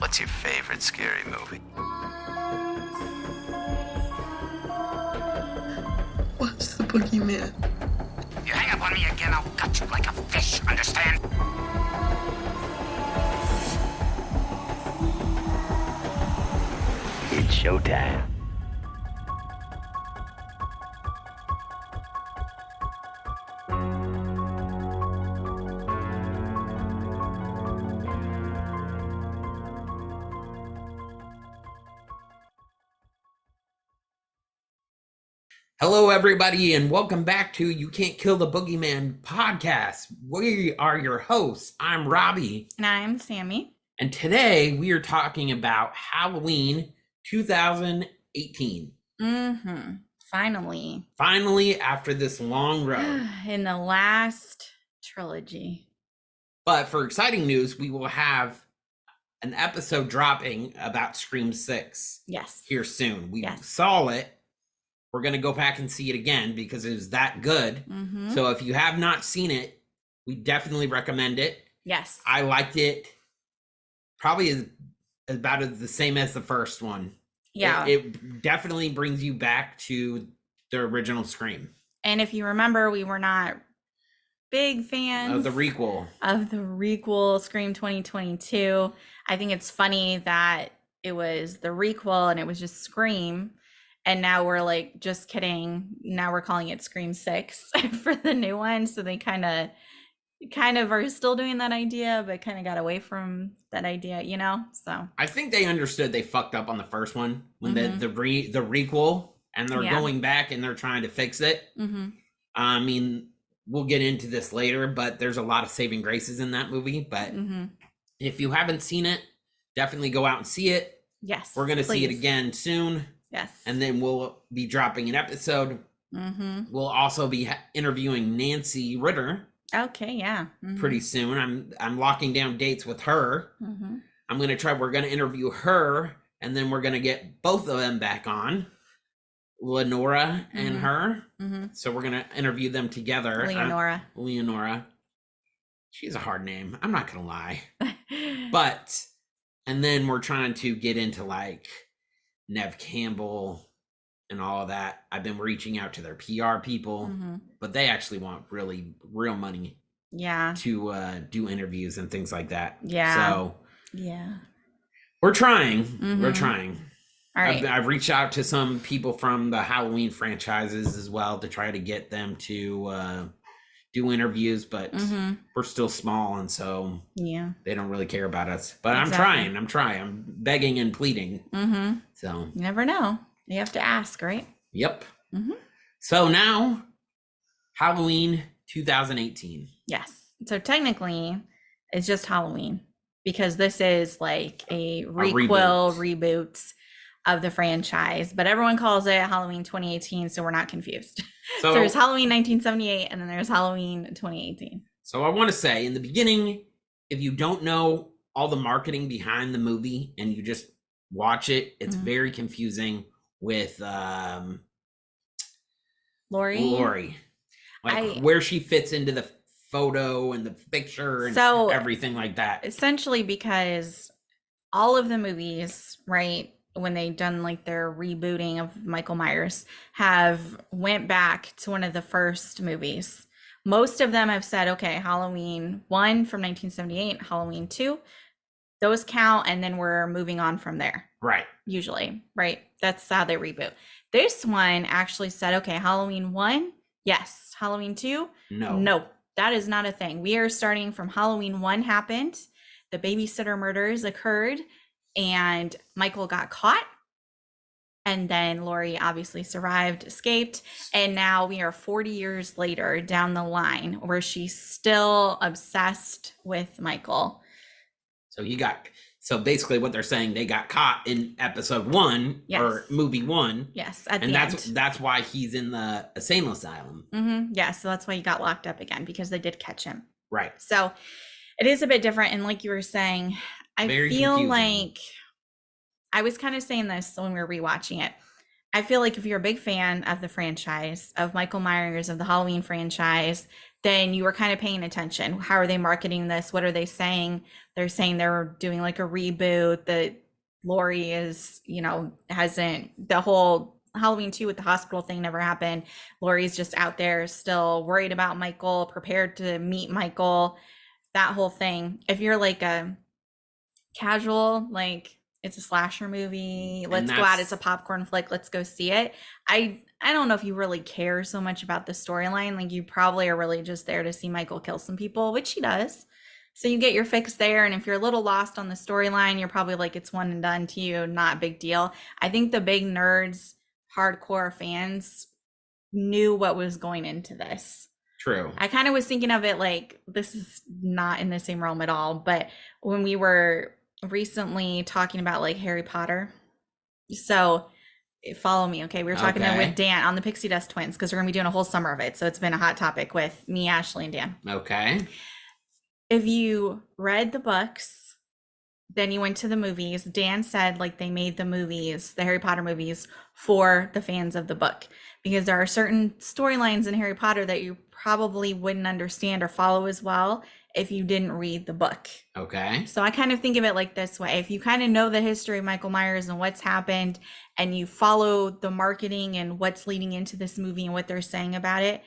What's your favorite scary movie? What's the Boogeyman? You hang up on me again, I'll cut you like a fish, understand? It's showtime. Hello, everybody, and welcome back to You Can't Kill the Boogeyman podcast. We are your hosts. I'm Robby. And I'm Sammi. And today we are talking about Halloween 2018. Finally, after this long road. In the last trilogy. But for exciting news, we will have an episode dropping about Scream 6. Yes. Here soon. We saw it. We're going to go back and see it again because it was that good. So if you have not seen it, we definitely recommend it. Yes. I liked it probably about the same as the first one. Yeah. It definitely brings you back to the original Scream. And if you remember, we were not big fans of the requel. Scream 2022. I think it's funny that it was the requel and it was just Scream. And now we're like, just kidding. Now we're calling it Scream 6 for the new one. So they kind of are still doing that idea, but kind of got away from that idea, you know? So I think they understood they fucked up on the first one when the requel, and they're going back and they're trying to fix it. I mean, we'll get into this later, but there's a lot of saving graces in that movie. But if you haven't seen it, definitely go out and see it. Yes. We're going to see it again soon. Yes. And then we'll be dropping an episode. We'll also be interviewing Nancy Ritter. Okay, yeah. Pretty soon. I'm locking down dates with her. We're going to interview her, and then we're going to get both of them back on. Lenora and her. So we're going to interview them together. Leonora. She's a hard name. I'm not going to lie. And then we're trying to get into like Nev Campbell and all of that. I've been reaching out to their PR people, but they actually want real money. Yeah. To do interviews and things like that. Yeah. So yeah, we're trying. We're trying. All right. I've reached out to some people from the Halloween franchises as well to try to get them to do interviews, but we're still small, and so they don't really care about us. But exactly. I'm trying. I'm begging and pleading. So you never know. You have to ask, right? Yep. So now, Halloween 2018. Yes. So technically, it's just Halloween because this is like a reboot of the franchise, but everyone calls it Halloween 2018, so we're not confused. So there's Halloween 1978 and then there's Halloween 2018. So I want to say in the beginning, if you don't know all the marketing behind the movie and you just watch it, it's very confusing with Laurie. Like where she fits into the photo and the picture and everything like that. Essentially because all of the movies, right, when they done like their rebooting of Michael Myers, have went back to one of the first movies. Most of them have said, okay, Halloween 1 from 1978, Halloween 2, those count, and then we're moving on from there. Right. Usually, right? That's how they reboot. This one actually said, okay, Halloween 1, yes. Halloween 2, no. That is not a thing. We are starting from Halloween 1 happened, the babysitter murders occurred, and Michael got caught, and then Laurie obviously survived, escaped, and now we are 40 years later down the line where she's still obsessed with Michael. So basically what they're saying, they got caught in episode 1 or movie 1. Yes, that's why he's in the insane asylum. Yeah, so that's why he got locked up again, because they did catch him. Right. So it is a bit different, and like you were saying, I feel confusing. Like I was kind of saying this when we were rewatching it. I feel like if you're a big fan of the franchise, of Michael Myers, of the Halloween franchise, then you were kind of paying attention. How are they marketing this? What are they saying? They're saying they're doing like a reboot, that Laurie is, hasn't, the whole Halloween 2 with the hospital thing never happened. Laurie's just out there still worried about Michael, prepared to meet Michael, that whole thing. If you're like a casual, like it's a slasher movie, let's go out, it's a popcorn flick, let's go see it. I don't know if you really care so much about the storyline. Like you probably are really just there to see Michael kill some people, which he does. So you get your fix there. And if you're a little lost on the storyline, you're probably like, it's one and done to you, not a big deal. I think the big nerds, hardcore fans knew what was going into this. True. I kind of was thinking of it like, this is not in the same realm at all. But when we were recently talking about like Harry Potter, so follow me, okay? We were talking with Dan on the Pixie Dust Twins, because we're gonna be doing a whole summer of it. So it's been a hot topic with me, Ashley, and Dan. Okay. If you read the books, then you went to the movies. Dan said like they made the movies, the Harry Potter movies, for the fans of the book, because there are certain storylines in Harry Potter that you probably wouldn't understand or follow as well if you didn't read the book. Okay. So I kind of think of it like this way. If you kind of know the history of Michael Myers and what's happened, and you follow the marketing and what's leading into this movie and what they're saying about it,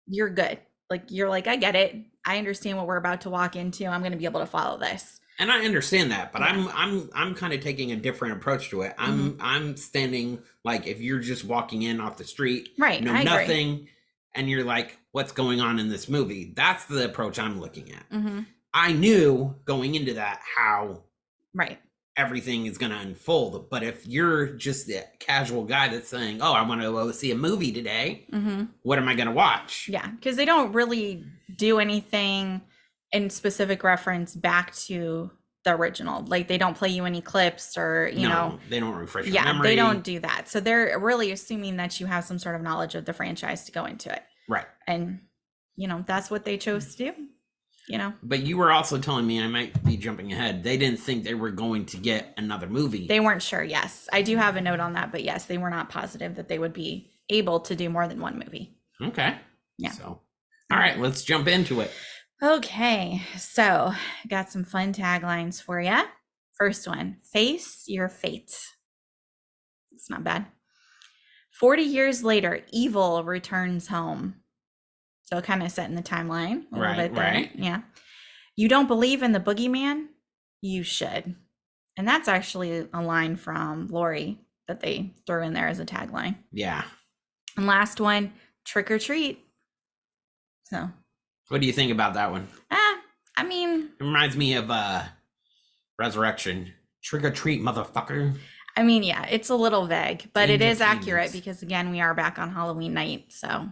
you're good. Like you're like, I get it. I understand what we're about to walk into. I'm going to be able to follow this. And I understand that, but I'm kind of taking a different approach to it. I'm standing like, if you're just walking in off the street, right? Know nothing, and you're like, what's going on in this movie? That's the approach I'm looking at. I knew going into that how everything is going to unfold. But if you're just the casual guy that's saying, oh, I want to go see a movie today, what am I going to watch? Yeah, because they don't really do anything in specific reference back to the original. Like they don't play you any clips or, you know. They don't refresh your memory. They don't do that. So they're really assuming that you have some sort of knowledge of the franchise to go into it. Right. And, that's what they chose to do. But you were also telling me, I might be jumping ahead, they didn't think they were going to get another movie. They weren't sure. Yes, I do have a note on that, but yes, they were not positive that they would be able to do more than one movie. Okay. Yeah. So, all right, let's jump into it. Okay. So got some fun taglines for you. First one, face your fate. It's not bad. 40 years later, evil returns home. So kind of setting the timeline a little bit there. Right. Yeah. You don't believe in the boogeyman? You should. And that's actually a line from Laurie that they threw in there as a tagline. Yeah. And last one, trick or treat. So. What do you think about that one? I mean. It reminds me of Resurrection. Trick or treat, motherfucker. I mean, yeah, it's a little vague, but it is accurate because, again, we are back on Halloween night, so.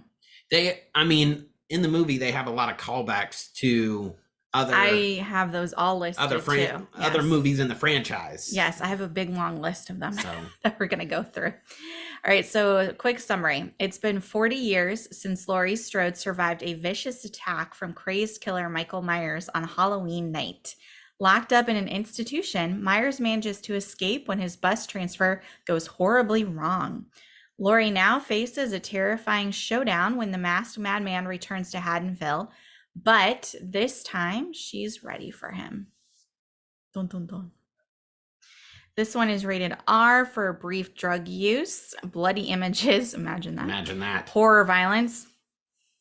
In the movie, they have a lot of callbacks to other. I have those all listed too. Other movies in the franchise. Yes, I have a big long list of them that we're gonna go through. All right, so quick summary. It's been 40 years since Laurie Strode survived a vicious attack from crazed killer Michael Myers on Halloween night. Locked up in an institution, Myers manages to escape when his bus transfer goes horribly wrong. Laurie now faces a terrifying showdown when the masked madman returns to Haddonfield, but this time she's ready for him. Dun, dun, dun. This one is rated R for brief drug use, bloody images, imagine that. Horror, violence,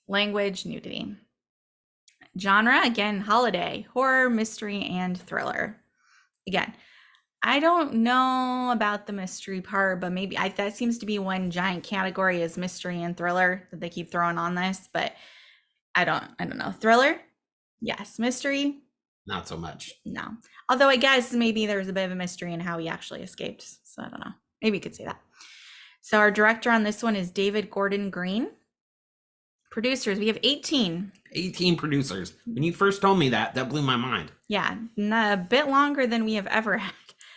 language, nudity. Genre, again, holiday, horror, mystery, and thriller. Again, I don't know about the mystery part, but maybe that seems to be one giant category is mystery and thriller that they keep throwing on this, but I don't know. Thriller? Yes. Mystery? Not so much. No. Although I guess maybe there's a bit of a mystery in how he actually escaped. So I don't know. Maybe you could say that. So our director on this one is David Gordon Green. Producers, we have 18. 18 producers. When you first told me that blew my mind. Yeah, a bit longer than we have ever had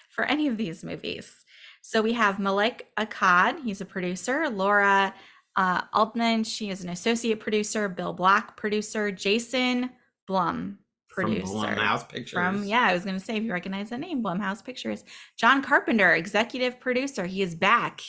for any of these movies. So we have Malik Akkad, he's a producer. Laura Altman, she is an associate producer. Bill Black, producer. Jason Blum, producer. From Blumhouse Pictures. I was going to say, if you recognize that name, Blumhouse Pictures. John Carpenter, executive producer. He is back.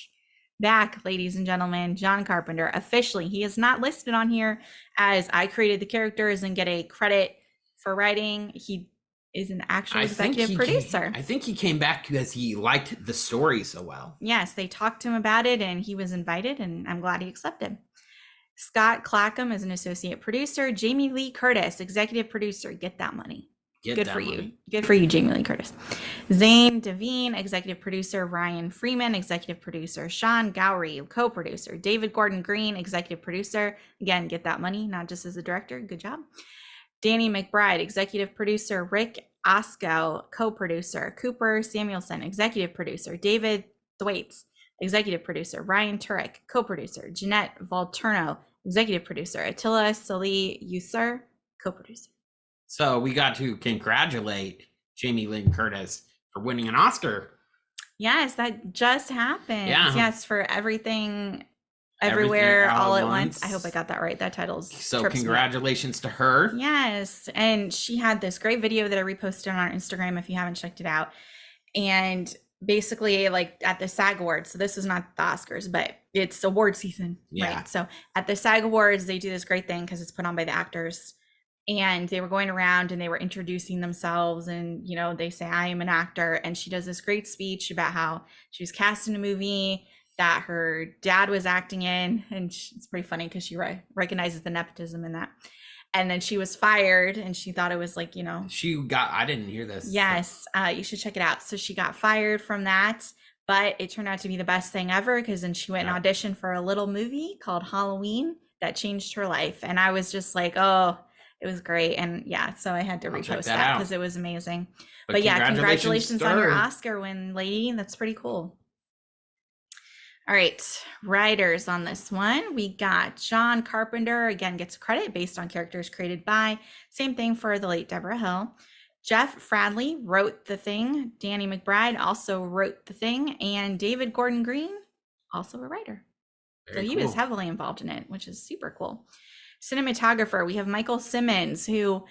back, ladies and gentlemen, John Carpenter. Officially, he is not listed on here as I created the characters and get a credit for writing. He is an actual executive producer. I think he came back because he liked the story so well. Yes, they talked to him about it and he was invited, and I'm glad he accepted. Scott Clackham is an associate producer. Jamie Lee Curtis, executive producer. Get that money. Good for you. Good for you, Jamie Lee Curtis. Zane Devine, executive producer. Ryan Freeman, executive producer. Sean Gowrie, co-producer. David Gordon Green, executive producer. Again, get that money, not just as a director. Good job. Danny McBride, executive producer. Rick Oskow, co-producer. Cooper Samuelson, executive producer. David Thwaites, executive producer. Ryan Turek, co-producer. Jeanette Volturno, executive producer. Attila Salih Yusur, co-producer. So we got to congratulate Jamie Lynn Curtis for winning an Oscar. Yes, that just happened. Yeah. Yes, for Everything Everywhere All at Once. I hope I got that right. That title's so congratulations to her. Yes, and she had this great video that I reposted on our Instagram if you haven't checked it out. And basically, like at the SAG Awards, so this is not the Oscars, but it's award season, right? So at the SAG Awards, they do this great thing because it's put on by the actors. And they were going around and they were introducing themselves, and you know, they say, I am an actor, and she does this great speech about how she was cast in a movie that her dad was acting in, and it's pretty funny because she recognizes the nepotism in that. And then she was fired, and she thought it was like, you know, I didn't hear this. Yes, you should check it out. So she got fired from that, but it turned out to be the best thing ever, because then she went and auditioned for a little movie called Halloween that changed her life. And I was just like, oh, it was great. And yeah, so I had to repost that because it was amazing. But yeah, congratulations on your Oscar win, lady. That's pretty cool. All right, writers on this one. We got John Carpenter, again, gets credit based on characters created by. Same thing for the late Deborah Hill. Jeff Fradley wrote The Thing. Danny McBride also wrote The Thing. And David Gordon Green, also a writer. So he was heavily involved in it, which is super cool. Cinematographer, we have Michael Simmons, who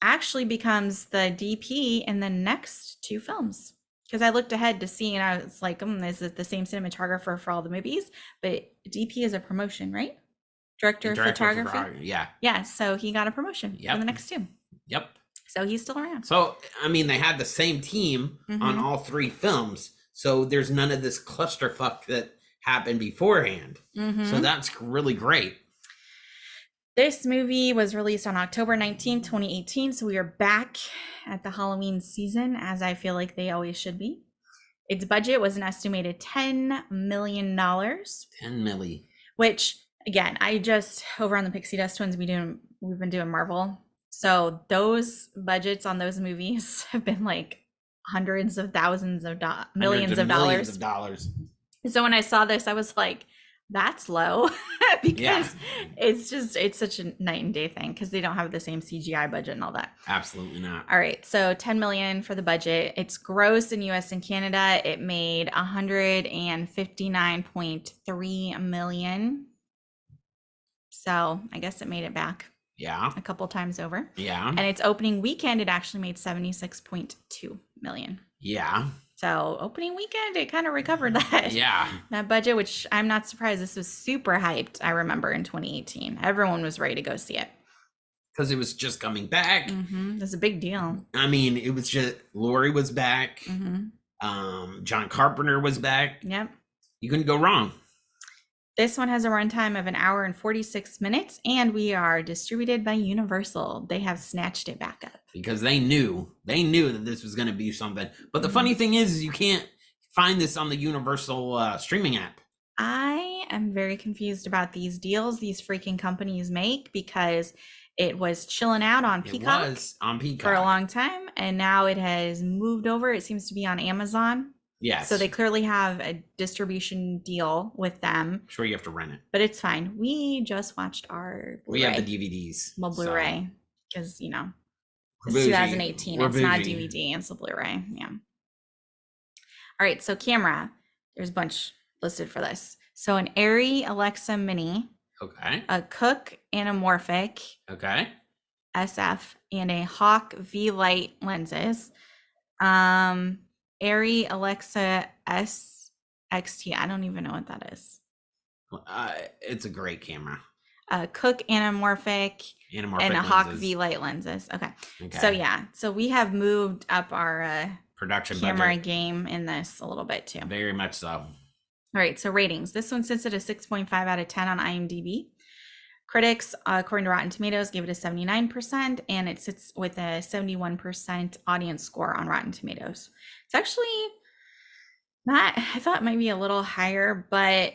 actually becomes the DP in the next two films. Because I looked ahead to see, and I was like, is it the same cinematographer for all the movies? But DP is a promotion, right? Director of photography. Yeah. Yeah, so he got a promotion for the next two. Yep. So he's still around. So, I mean, they had the same team on all three films. So there's none of this clusterfuck that happened beforehand. So that's really great. This movie was released on October 19th, 2018. So we are back at the Halloween season, as I feel like they always should be. Its budget was an estimated $10 million. 10 milli. Which, again, over on the Pixie Dust Twins, we've been doing Marvel. So those budgets on those movies have been like hundreds of thousands of millions of dollars. So when I saw this, I was like, that's low because it's such a night and day thing because they don't have the same CGI budget and all that. Absolutely not. All right, so 10 million for the budget. It's gross in US and Canada. It made 159.3 million. So I guess it made it back. Yeah. A couple times over. Yeah. And its opening weekend, it actually made 76.2 million. Yeah. So opening weekend, it kind of recovered that. Yeah. That budget, which I'm not surprised. This was super hyped, I remember, in 2018. Everyone was ready to go see it. Because it was just coming back. It was a big deal. I mean, it was just, Laurie was back. John Carpenter was back. Yep. You couldn't go wrong. This one has a runtime of 1 hour and 46 minutes, and we are distributed by Universal. They have snatched it back up. Because they knew that this was going to be something. But the funny thing is you can't find this on the Universal streaming app. I am very confused about these deals these freaking companies make, because it was chilling out on Peacock. It was on Peacock for a long time, and now it has moved over. It seems to be on Amazon. Yes. So they clearly have a distribution deal with them. Sure, you have to rent it. But it's fine. We just watched our Blu-ray. We have the DVDs. Well, Blu-ray, because, you know, it's 2018. It's not DVD. It's a Blu-ray. Yeah. All right. So camera. There's a bunch listed for this. So an Arri Alexa Mini. Okay. A Cook Anamorphic. Okay. SF. And a Hawk V-Lite lenses. Arri Alexa XT. I don't even know what that is. It's a great camera. Cook anamorphic and a Hawk V light lenses. Okay. So yeah, so we have moved up our production camera budget. game in this a little bit too. Very much so. All right, so ratings. This one sits at a 6.5 out of 10 on IMDb. Critics, according to Rotten Tomatoes, gave it a 79%, and it sits with a 71% audience score on Rotten Tomatoes. It's actually not, I thought it might be a little higher, but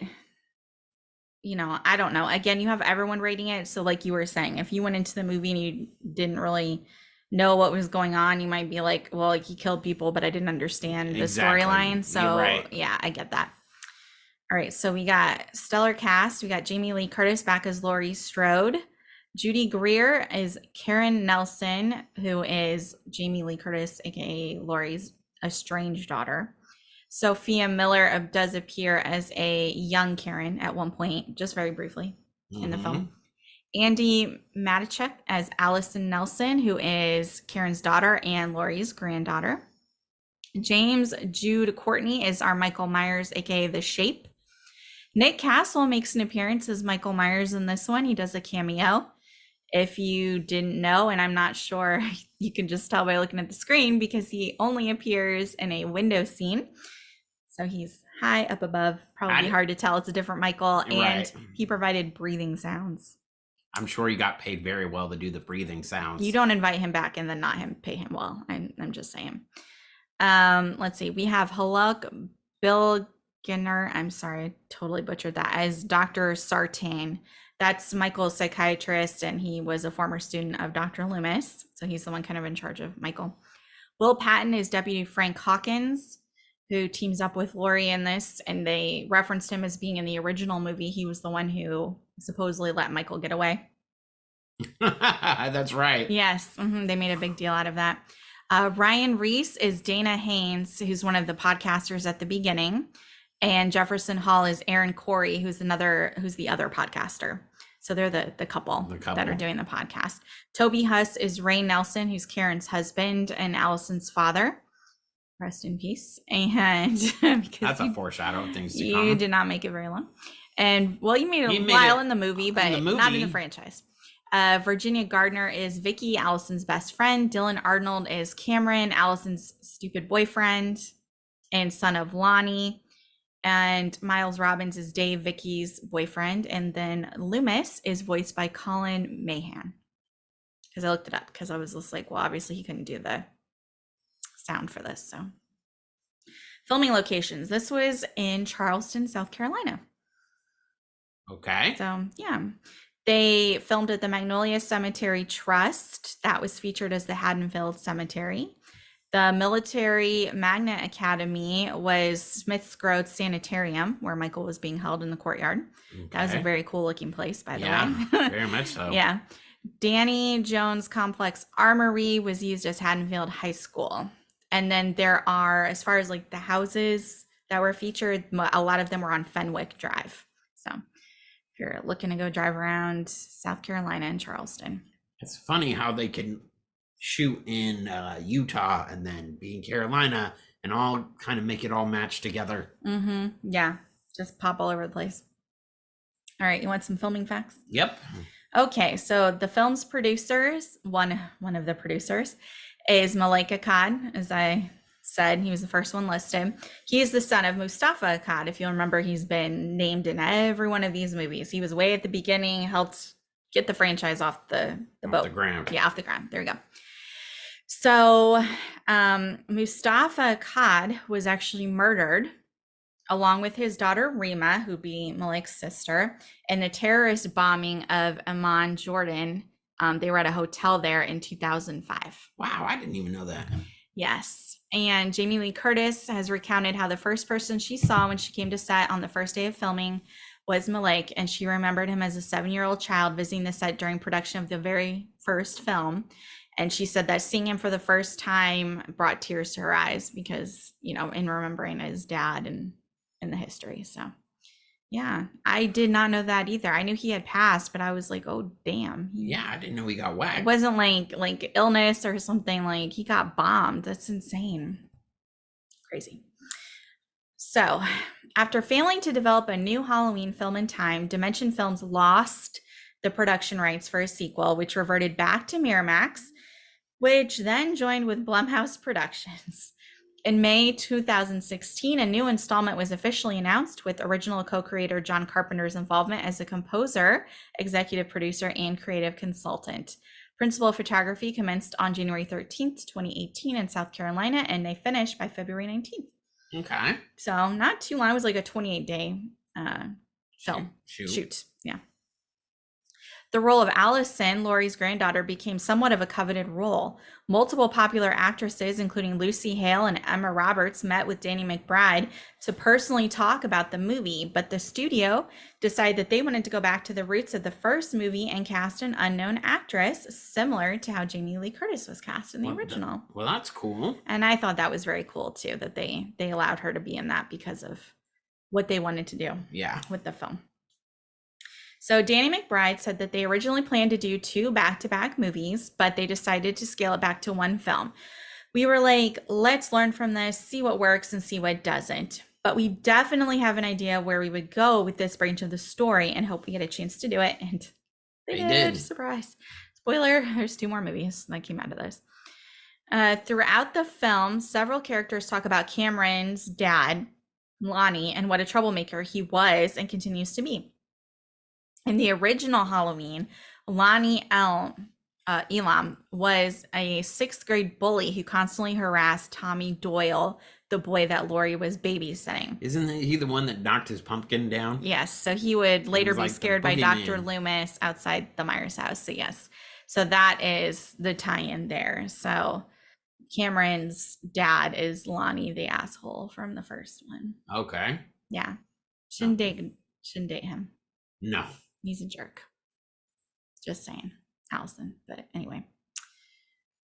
you know, I don't know. Again, you have everyone rating it. So like you were saying, if you went into the movie and you didn't really know what was going on, you might be like, well, like he killed people, but I didn't understand the storyline. So yeah, I get that. All right, so we got stellar cast. We got Jamie Lee Curtis back as Laurie Strode. Judy Greer is Karen Nelson, who is Jamie Lee Curtis, aka Laurie's estranged daughter. Sophia Miller does appear as a young Karen at one point, just very briefly in the film. Andy Matichuk as Allison Nelson, who is Karen's daughter and Laurie's granddaughter. James Jude Courtney is our Michael Myers, aka The Shape. Nick Castle makes an appearance as Michael Myers in this one. He does a cameo. If you didn't know, and I'm not sure, you can just tell by looking at the screen because he only appears in a window scene. So he's high up above, probably hard to tell it's a different Michael, and he provided breathing sounds. I'm sure he got paid very well to do the breathing sounds. You don't invite him back and then not pay him well. I'm just saying. Let's see. We have Haluk Bilginer. I'm sorry, I totally butchered that. As Dr. Sartain. That's Michael's psychiatrist, and he was a former student of Dr. Loomis. So he's the one kind of in charge of Michael. Will Patton is Deputy Frank Hawkins, who teams up with Laurie in this, and they referenced him as being in the original movie. He was the one who supposedly let Michael get away. That's right. Yes, they made a big deal out of that. Ryan Reese is Dana Haynes, who's one of the podcasters at the beginning, and Jefferson Hall is Aaron Corey, who's the other podcaster. So they're the couple that are doing the podcast. Toby Huss is Ray Nelson, who's Karen's husband and Allison's father. Rest in peace. And because that's a foreshadow of things to come. You You did not make it very long. And well, you made it a while in the movie, but not in the franchise. Virginia Gardner is Vicky, Allison's best friend. Dylan Arnold is Cameron, Allison's stupid boyfriend and son of Lonnie. And Miles Robbins is Dave, Vicky's boyfriend. And then Loomis is voiced by Colin Mahan. Because I looked it up because I was just like, well, obviously he couldn't do the sound for this. So filming locations. This was in Charleston, South Carolina. Okay. So yeah. They filmed at the Magnolia Cemetery Trust. That was featured as the Haddonfield Cemetery. The Military Magnet Academy was Smith's Grove Sanitarium, where Michael was being held in the courtyard. Okay. That was a very cool looking place, by the way. Very much so. Yeah. Danny Jones Complex Armory was used as Haddonfield High School. And then there are, as far as like the houses that were featured, a lot of them were on Fenwick Drive. So if you're looking to go drive around South Carolina and Charleston. It's funny how they can shoot in Utah and then be in Carolina and all kind of make it all match together. Yeah, just pop all over the place. All right, you want some filming facts? Yep. Okay, so the film's producers, one of the producers is Malaika Akkad. As I said, he was the first one listed. He is the son of Mustafa Akkad. If you'll remember, he's been named in every one of these movies. He was way at the beginning, helped get the franchise off the boat. Off the ground. Yeah, off the ground. There we go. So Mustafa Akkad was actually murdered along with his daughter Rima, who'd be Malik's sister, in the terrorist bombing of Amman, Jordan. They were at a hotel there in 2005. Wow, I didn't even know that. Yes. And Jamie Lee Curtis has recounted how the first person she saw when she came to set on the first day of filming was Malik, and she remembered him as a 7-year-old child visiting the set during production of the very first film. And she said that seeing him for the first time brought tears to her eyes because, you know, in remembering his dad and the history. So yeah, I did not know that either. I knew he had passed, but I was like, oh damn. Yeah, I didn't know he got whacked. It wasn't like illness or something, like he got bombed. That's insane. Crazy. So, after failing to develop a new Halloween film in time, Dimension Films lost the production rights for a sequel, which reverted back to Miramax, which then joined with Blumhouse Productions. In May 2016, a new installment was officially announced with original co-creator John Carpenter's involvement as a composer, executive producer, and creative consultant. Principal photography commenced on January 13th, 2018 in South Carolina, and they finished by February 19th. Okay. So not too long. It was like a 28-day film shoot. Yeah. The role of Allison, Laurie's granddaughter, became somewhat of a coveted role. Multiple popular actresses, including Lucy Hale and Emma Roberts, met with Danny McBride to personally talk about the movie, but the studio decided that they wanted to go back to the roots of the first movie and cast an unknown actress, similar to how Jamie Lee Curtis was cast in the original. Well, that's cool. And I thought that was very cool, too, that they allowed her to be in that because of what they wanted to do with the film. So Danny McBride said that they originally planned to do 2 back-to-back movies, but they decided to scale it back to 1 film. We were like, let's learn from this, see what works and see what doesn't. But we definitely have an idea where we would go with this branch of the story and hope we get a chance to do it. And they did. Surprise. Spoiler, there's 2 more movies that came out of this. Throughout the film, several characters talk about Cameron's dad, Lonnie, and what a troublemaker he was and continues to be. In the original Halloween, Lonnie Elam was a 6th grade bully who constantly harassed Tommy Doyle, the boy that Laurie was babysitting. Isn't he the one that knocked his pumpkin down? Yes. So he would later be like scared by Dr. Loomis outside the Myers house. So yes. So that is the tie-in there. So Cameron's dad is Lonnie, the asshole from the first one. Okay. Yeah. Shouldn't date him. No. He's a jerk. Just saying, Allison. But anyway.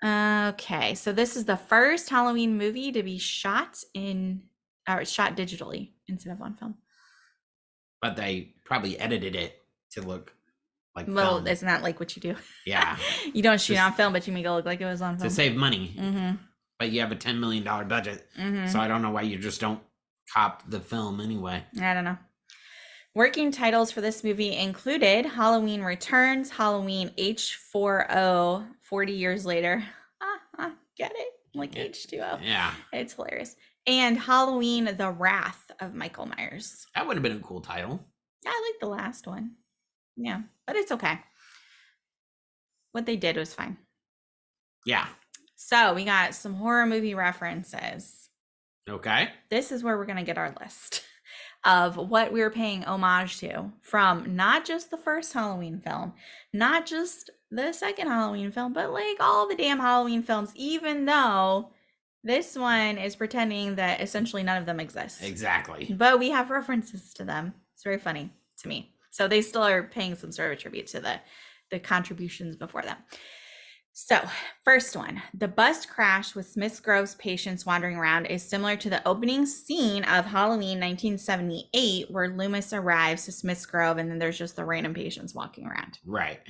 Okay, so this is the first Halloween movie to be shot digitally instead of on film. But they probably edited it to look like film. Isn't that like what you do? Yeah. You don't shoot on film, but you make it look like it was on film. To save money. Mm-hmm. But you have a $10 million budget. Mm-hmm. So I don't know why you just don't cop the film anyway. I don't know. Working titles for this movie included Halloween Returns, Halloween H4O, 40 years later. Get it? Like H2O. Yeah. It's hilarious. And Halloween The Wrath of Michael Myers. That would have been a cool title. Yeah, I like the last one. Yeah, but it's okay. What they did was fine. Yeah. So we got some horror movie references. Okay. This is where we're going to get our list of what we're paying homage to from not just the first Halloween film, not just the second Halloween film, but like all the damn Halloween films, even though this one is pretending that essentially none of them exist. Exactly. But we have references to them. It's very funny to me. So they still are paying some sort of tribute to the contributions before them. So, first one, the bus crash with Smiths Grove's patients wandering around is similar to the opening scene of Halloween 1978, where Loomis arrives to Smiths Grove and then there's just the random patients walking around. Right.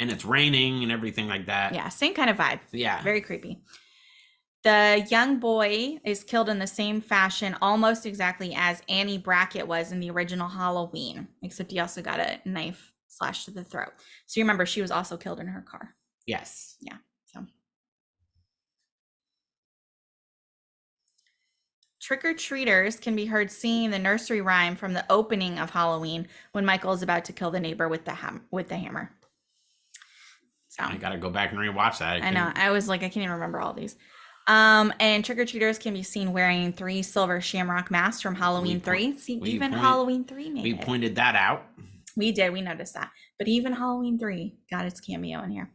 And it's raining and everything like that. Yeah, same kind of vibe. Yeah. Very creepy. The young boy is killed in the same fashion, almost exactly as Annie Brackett was in the original Halloween, except he also got a knife slashed to the throat. So you remember she was also killed in her car. Yes. Yeah. So trick-or-treaters can be heard singing the nursery rhyme from the opening of Halloween when Michael is about to kill the neighbor with the hammer. So I gotta go back and rewatch that. I know. I was like, I can't even remember all these. And trick-or-treaters can be seen wearing 3 silver shamrock masks from Halloween 3. See, even Halloween 3 made it. We pointed that out. We did. We noticed that. But even Halloween 3 got its cameo in here.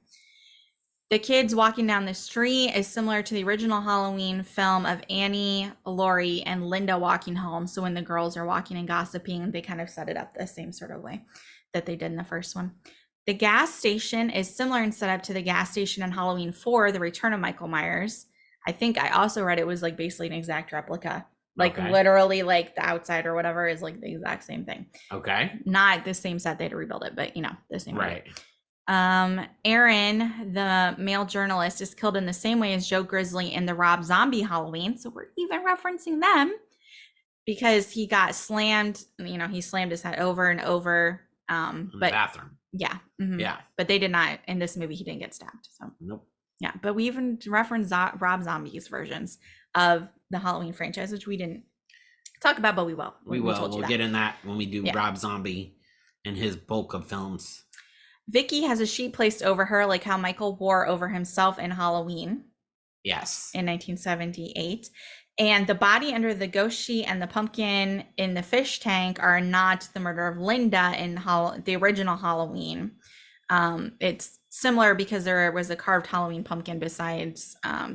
The kids walking down the street is similar to the original Halloween film of Annie, Laurie, and Linda walking home. So when the girls are walking and gossiping, they kind of set it up the same sort of way that they did in the first one. The gas station is similar in setup to the gas station in Halloween 4, The Return of Michael Myers. I think I also read it was like basically an exact replica. Like literally like the outside or whatever is like the exact same thing. Okay. Not the same set, they had to rebuild it, but you know, the same right. way. Aaron, the male journalist, is killed in the same way as Joe Grizzly in the Rob Zombie Halloween. So we're even referencing them. because he got slammed, he slammed his head over and over. In the But bathroom. yeah. Yeah. But they did not, in this movie, he didn't get stabbed. So Nope. yeah, but we even referenced Rob Zombie's versions of the Halloween franchise, which we didn't talk about, but we will. We will. We'll get in that when we do Rob Zombie and his bulk of films. Vicky has a sheet placed over her, like how Michael wore over himself in Halloween. Yes. In 1978. And the body under the ghost sheet and the pumpkin in the fish tank are not the murder of Linda in the original Halloween. It's similar because there was a carved Halloween pumpkin beside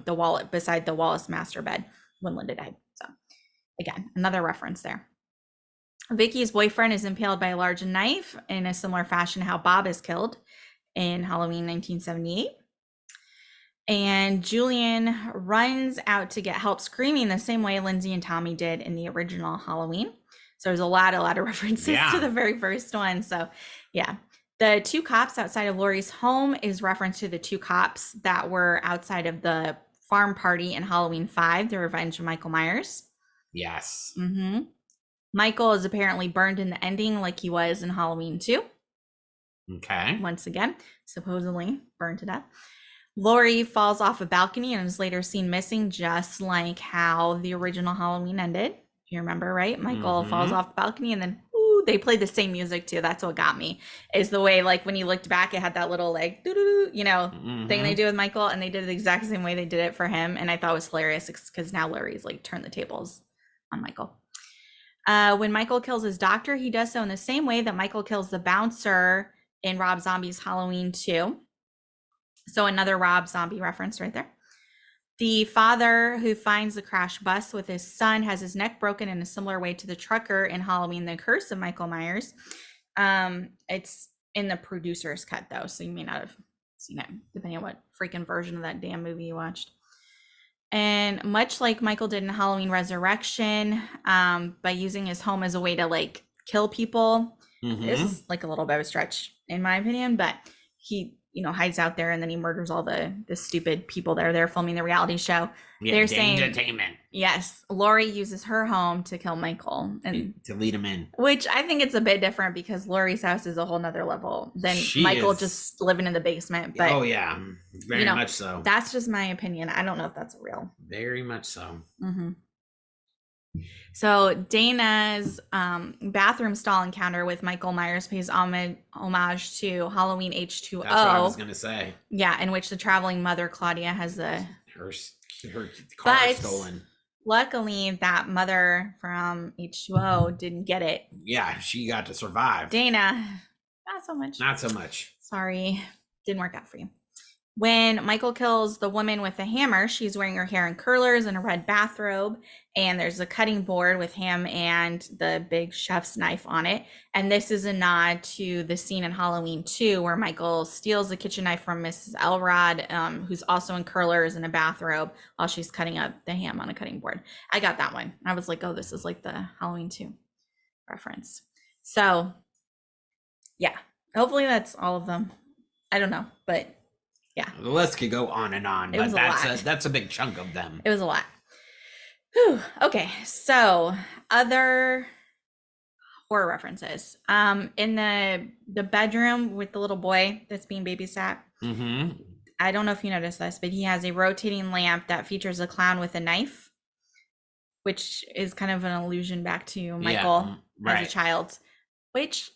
the Wallace master bed when Linda died. So again, another reference there. Vicky's boyfriend is impaled by a large knife in a similar fashion how Bob is killed in Halloween 1978. And Julian runs out to get help screaming the same way Lindsay and Tommy did in the original Halloween. So there's a lot of references to the very first one. So yeah. The two cops outside of Laurie's home is reference to the two cops that were outside of the farm party in Halloween 5, The Revenge of Michael Myers. Yes. Michael is apparently burned in the ending like he was in Halloween 2. Okay. Once again, supposedly burned to death. Laurie falls off a balcony and is later seen missing, just like how the original Halloween ended. You remember, right? Michael falls off the balcony and then they played the same music too. That's what got me, is the way, like, when you looked back, it had that little like thing they do with Michael, and they did it the exact same way they did it for him. And I thought it was hilarious because now Laurie's like turned the tables on Michael. When Michael kills his doctor, he does so in the same way that Michael kills the bouncer in Rob Zombie's Halloween 2. So another Rob Zombie reference right there. The father who finds the crashed bus with his son has his neck broken in a similar way to the trucker in Halloween, The Curse of Michael Myers. It's in the producer's cut, though, so you may not have seen it, depending on what freaking version of that damn movie you watched. And much like Michael did in Halloween Resurrection, by using his home as a way to, like, kill people, this is, like, a little bit of a stretch, in my opinion, but he hides out there and then he murders all the stupid people that are there filming the reality show. Yeah, they're saying, entertainment. Yes, Laurie uses her home to kill Michael and to lead him in. Which I think it's a bit different because Laurie's house is a whole nother level than Michael just living in the basement. But oh yeah, very much so. That's just my opinion. I don't know if that's real. Very much so. So Dana's bathroom stall encounter with Michael Myers pays homage to Halloween H2O. That's what I was gonna say. Yeah, in which the traveling mother Claudia has her car stolen. Luckily, that mother from H2O didn't get it. Yeah, she got to survive. Dana, not so much. Not so much. Sorry, didn't work out for you. When Michael kills the woman with the hammer, she's wearing her hair in curlers and a red bathrobe, and there's a cutting board with him and the big chef's knife on it. And this is a nod to the scene in Halloween 2 where Michael steals the kitchen knife from Mrs. Elrod, who's also in curlers and a bathrobe, while she's cutting up the ham on a cutting board. I got that one. I was like, oh, this is like the Halloween 2 reference. So, yeah, hopefully that's all of them. I don't know, but yeah. The list could go on and on, but that's a big chunk of them. It was a lot. Whew. Okay, so other horror references. In the bedroom with the little boy that's being babysat. I don't know if you noticed this, but he has a rotating lamp that features a clown with a knife, which is kind of an allusion back to Michael as a child. Which,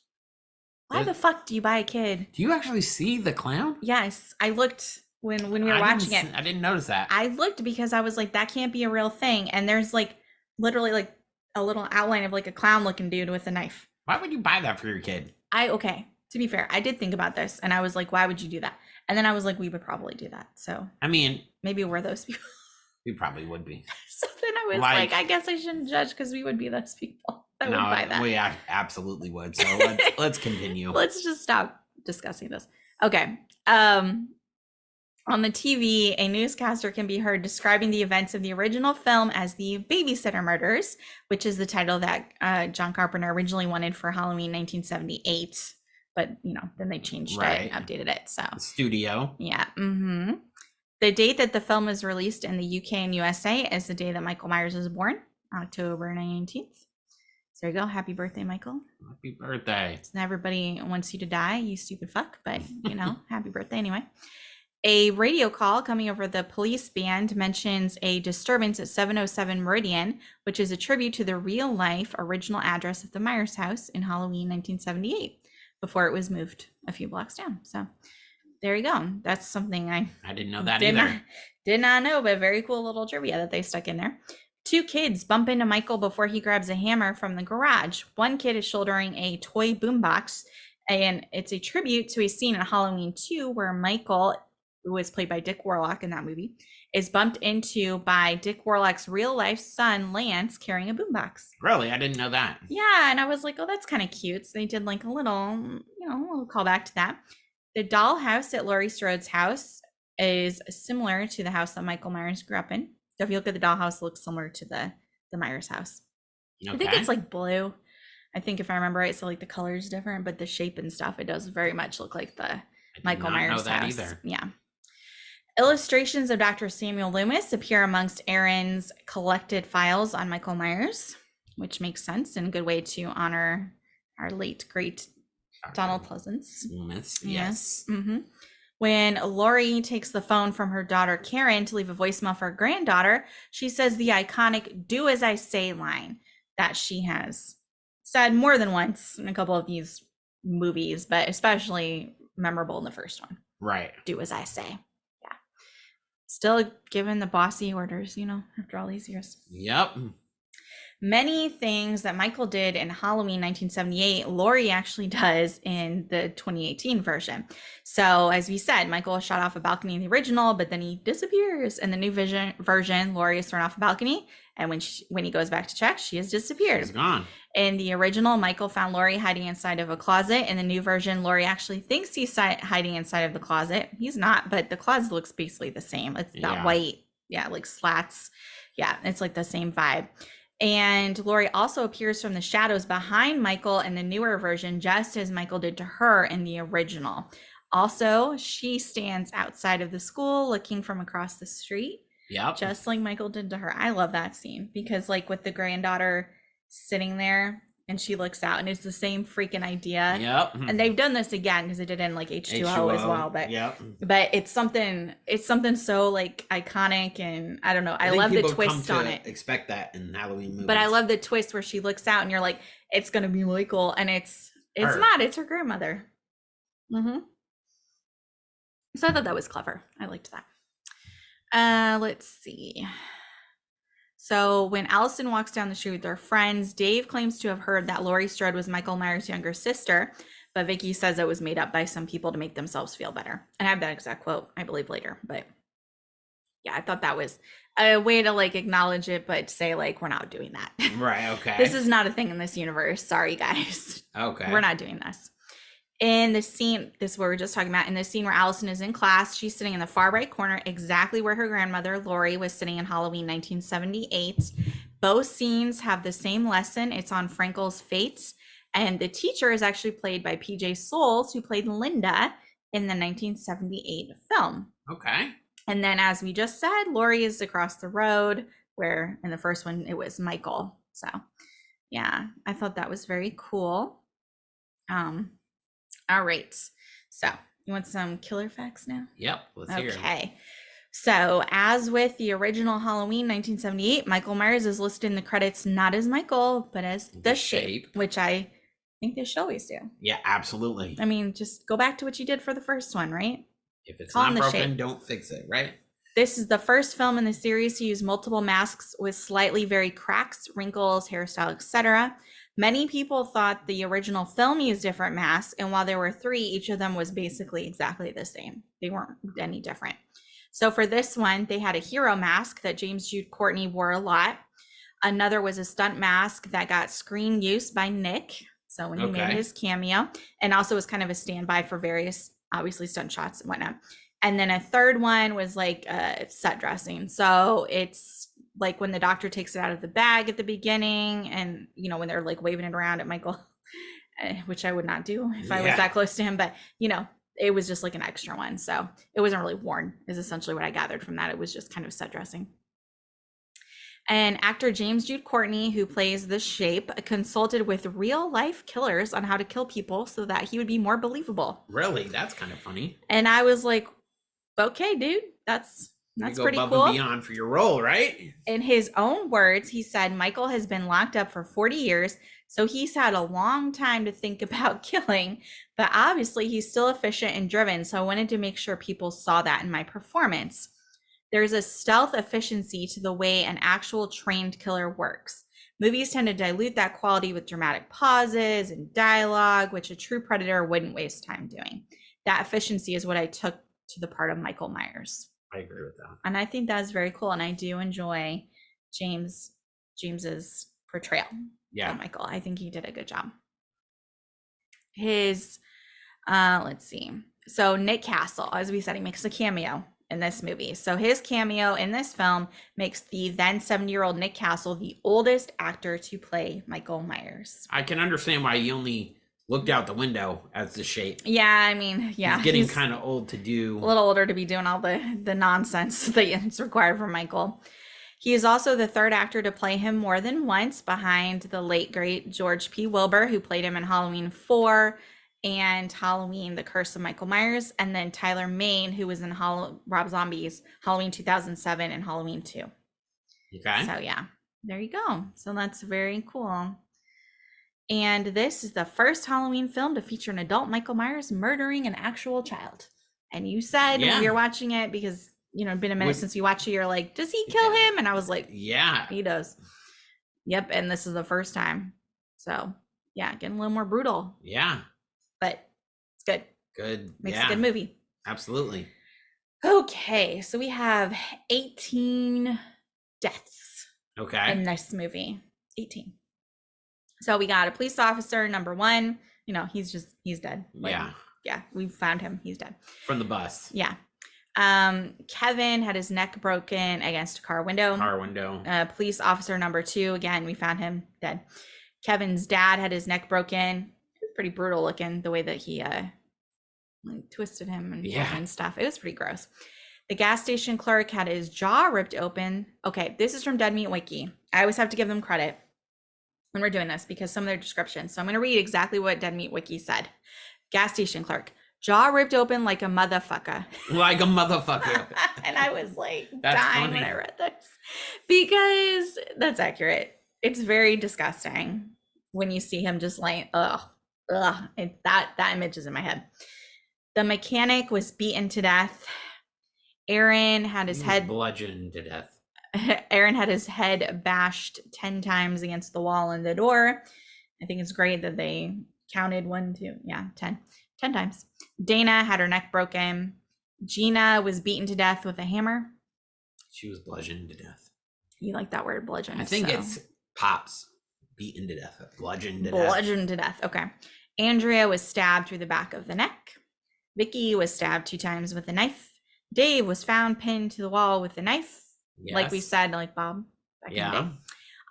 why the fuck do you buy a kid? Do you actually see the clown? Yes, I looked when we were watching it. I didn't notice that. I looked because I was like, that can't be a real thing. And there's like literally like a little outline of like a clown looking dude with a knife. Why would you buy that for your kid? Okay, to be fair, I did think about this and I was like, why would you do that? And then I was like, we would probably do that. So I mean, maybe we're those people. We probably would be. So then I was like, I guess I shouldn't judge because we would be those people. I would buy that. We absolutely would. So let's continue. Let's just stop discussing this. Okay. On the TV, a newscaster can be heard describing the events of the original film as the Babysitter Murders, which is the title that John Carpenter originally wanted for Halloween 1978. But, then they changed it and updated it. So studio. Yeah. The date that the film was released in the UK and USA is the day that Michael Myers was born, October 19th. So there you go. Happy birthday, Michael. Happy birthday. Everybody wants you to die, you stupid fuck, but happy birthday anyway. A radio call coming over the police band mentions a disturbance at 707 Meridian, which is a tribute to the real life original address of the Myers house in Halloween 1978, before it was moved a few blocks down. So there you go. That's something I didn't know that either. Did not know, but very cool little trivia that they stuck in there. 2 kids bump into Michael before he grabs a hammer from the garage. One kid is shouldering a toy boombox, and it's a tribute to a scene in Halloween 2 where Michael, who was played by Dick Warlock in that movie, is bumped into by Dick Warlock's real life son, Lance, carrying a boombox. Really? I didn't know that. Yeah, and I was like, oh, that's kind of cute. So they did like a little callback to that. The dollhouse at Laurie Strode's house is similar to the house that Michael Myers grew up in. So if you look at the dollhouse, it looks similar to the Myers house. Okay. I think it's like blue. I think if I remember right, so like the color is different, but the shape and stuff, it does very much look like the Michael Myers house. Either. Yeah. Illustrations of Dr. Samuel Loomis appear amongst Aaron's collected files on Michael Myers, which makes sense and a good way to honor our late great Donald Pleasance. Loomis, yes. Mm-hmm. When Laurie takes the phone from her daughter Karen to leave a voicemail for her granddaughter, she says the iconic "do as I say" line that she has said more than once in a couple of these movies, but especially memorable in the first one. Right. Do as I say. Yeah. Still giving the bossy orders, after all these years. Yep. Many things that Michael did in Halloween 1978, Laurie actually does in the 2018 version. So as we said, Michael was shot off a balcony in the original, but then he disappears. In the new version, Laurie is thrown off a balcony, and when he goes back to check, she has disappeared. She's gone. In the original, Michael found Laurie hiding inside of a closet. In the new version, Laurie actually thinks he's hiding inside of the closet. He's not, but the closet looks basically the same. It's that white, like slats. Yeah, it's like the same vibe. And Laurie also appears from the shadows behind Michael in the newer version, just as Michael did to her in the original. Also, she stands outside of the school looking from across the street. Yep. Just like Michael did to her. I love that scene because like with the granddaughter sitting there and she looks out and it's the same freaking idea. Yep. And they've done this again because they did it in like H2O as well. But but it's something so like iconic, and I don't know. I love the twist on it. Expect that in Halloween movies. But I love the twist where she looks out and you're like, it's gonna be Michael, and it's not. It's her grandmother. Mm-hmm. So I thought that was clever. I liked that. Let's see. So when Allison walks down the street with her friends, Dave claims to have heard that Laurie Strode was Michael Myers' younger sister, but Vicky says it was made up by some people to make themselves feel better. And I have that exact quote, I believe, later. But yeah, I thought that was a way to like acknowledge it, but say like, we're not doing that. Right, okay. This is not a thing in this universe. Sorry, guys. Okay. We're not doing this. In the scene, this is what we were just talking about, in the scene where Allison is in class, she's sitting in the far right corner, exactly where her grandmother, Laurie, was sitting in Halloween 1978. Both scenes have the same lesson. It's on Frankel's Fates. And the teacher is actually played by PJ Souls, who played Linda in the 1978 film. Okay. And then, as we just said, Laurie is across the road, where in the first one, it was Michael. So, yeah, I thought that was very cool. All right. So you want some killer facts now? Yep. Let's hear it. Okay. So as with the original Halloween 1978, Michael Myers is listed in the credits not as Michael, but as the Shape, which I think they should always do. Yeah, absolutely. I mean, just go back to what you did for the first one, right? If it's not broken, don't fix it, right? This is the first film in the series to use multiple masks with slightly varied cracks, wrinkles, hairstyle, etc. Many people thought the original film used different masks, and while there were 3, each of them was basically exactly the same. They weren't any different. So for this one, they had a hero mask that James Jude Courtney wore a lot. Another was a stunt mask that got screen use by Nick, so when he made his cameo, and also was kind of a standby for various, obviously, stunt shots and whatnot. And then a third one was like set dressing. So it's like when the doctor takes it out of the bag at the beginning, and when they're like waving it around at Michael, which I would not do if I was that close to him, but it was just like an extra one. So it wasn't really worn, is essentially what I gathered from that. It was just kind of set dressing. And actor James Jude Courtney, who plays the Shape, consulted with real life killers on how to kill people so that he would be more believable. Really? That's kind of funny. And I was like, okay, dude, that's pretty above cool. And beyond for your role, right? In his own words, he said Michael has been locked up for 40 years, so he's had a long time to think about killing, but obviously he's still efficient and driven, so I wanted to make sure people saw that in my performance. There's a stealth efficiency to the way an actual trained killer works. Movies tend to dilute that quality with dramatic pauses and dialogue, which a true predator wouldn't waste time doing. That efficiency is what I took to the part of Michael Myers. I agree with that. And I think that's very cool. And I do enjoy James's portrayal of Michael. I think he did a good job. His, let's see. So Nick Castle, as we said, he makes a cameo in this movie. So his cameo in this film makes the then 70-year-old Nick Castle the oldest actor to play Michael Myers. I can understand why he only looked out the window as the Shape. Yeah, I mean, yeah. He's getting kind of old to do. A little older to be doing all the nonsense that's required from Michael. He is also the third actor to play him more than once, behind the late, great George P. Wilbur, who played him in Halloween 4 and Halloween, The Curse of Michael Myers, and then Tyler Mane, who was in Rob Zombie's Halloween 2007 and Halloween 2. Okay. So, yeah, there you go. So that's very cool. And this is the first Halloween film to feature an adult Michael Myers murdering an actual child. And you said when we were watching it, because, you know, it'd been a minute since you watched it, you're like, does he kill him? And I was like, yeah, he does. Yep. And this is the first time. So, yeah, getting a little more brutal. Yeah. But it's good. Good. Makes a good movie. Absolutely. Okay. So we have 18 deaths. Okay. In this movie. 18. So we got a police officer, number 1. You know, he's dead. Like, yeah, we found him. He's dead. From the bus. Yeah. Kevin had his neck broken against a car window. Police officer number 2, again, we found him dead. Kevin's dad had his neck broken. It was pretty brutal looking, the way that he like twisted him and stuff. It was pretty gross. The gas station clerk had his jaw ripped open. Okay, this is from Dead Meat Wiki. I always have to give them credit when we're doing this because some of their descriptions. So I'm going to read exactly what Dead Meat Wiki said. Gas station clerk, jaw ripped open like a motherfucker. Like a motherfucker. And I was like that's dying funny. when I read this because that's accurate. It's very disgusting when you see him just like, that image is in my head. The mechanic was beaten to death. Aaron had his head bludgeoned to death. Aaron had his head bashed 10 times against the wall and the door. I think it's great that they counted 1, 2, 10 times. Dana had her neck broken. Gina was beaten to death with a hammer. She was bludgeoned to death. You like that word, bludgeon? I think it's Pops. Beaten to death. Bludgeoned to death. Bludgeoned to death. Okay. Andrea was stabbed through the back of the neck. Vicky was stabbed 2 times with a knife. Dave was found pinned to the wall with a knife. Yes. Like we said, like Bob. Back in the day.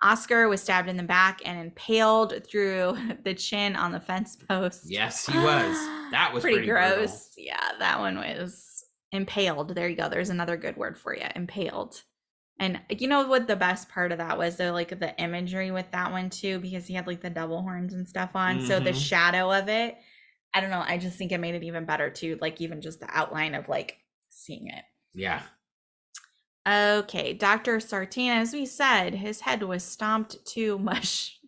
Oscar was stabbed in the back and impaled through the chin on the fence post. Yes, he was. That was pretty gross. Brutal. Yeah, that one was impaled. There you go. There's another good word for you. Impaled. And you know what the best part of that was? Like the imagery with that one too, because he had like the double horns and stuff on. Mm-hmm. So the shadow of it, I don't know. I just think it made it even better too. Like even just the outline of like seeing it. Yeah. Okay, Dr. Sartain, as we said, his head was stomped to mush.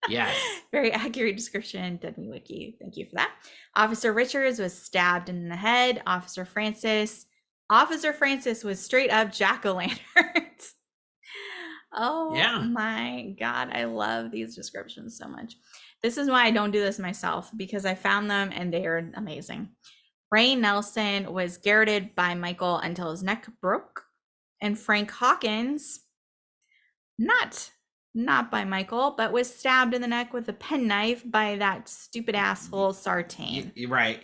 Yes. Very accurate description, Dead Meat Wiki. Thank you for that. Officer Richards was stabbed in the head. Officer Francis was straight up jack-o'-lanterns. Oh my God, I love these descriptions so much. This is why I don't do this myself, because I found them and they are amazing. Ray Nelson was garroted by Michael until his neck broke. And Frank Hawkins, not by Michael, but was stabbed in the neck with a penknife by that stupid asshole Sartain. You're right.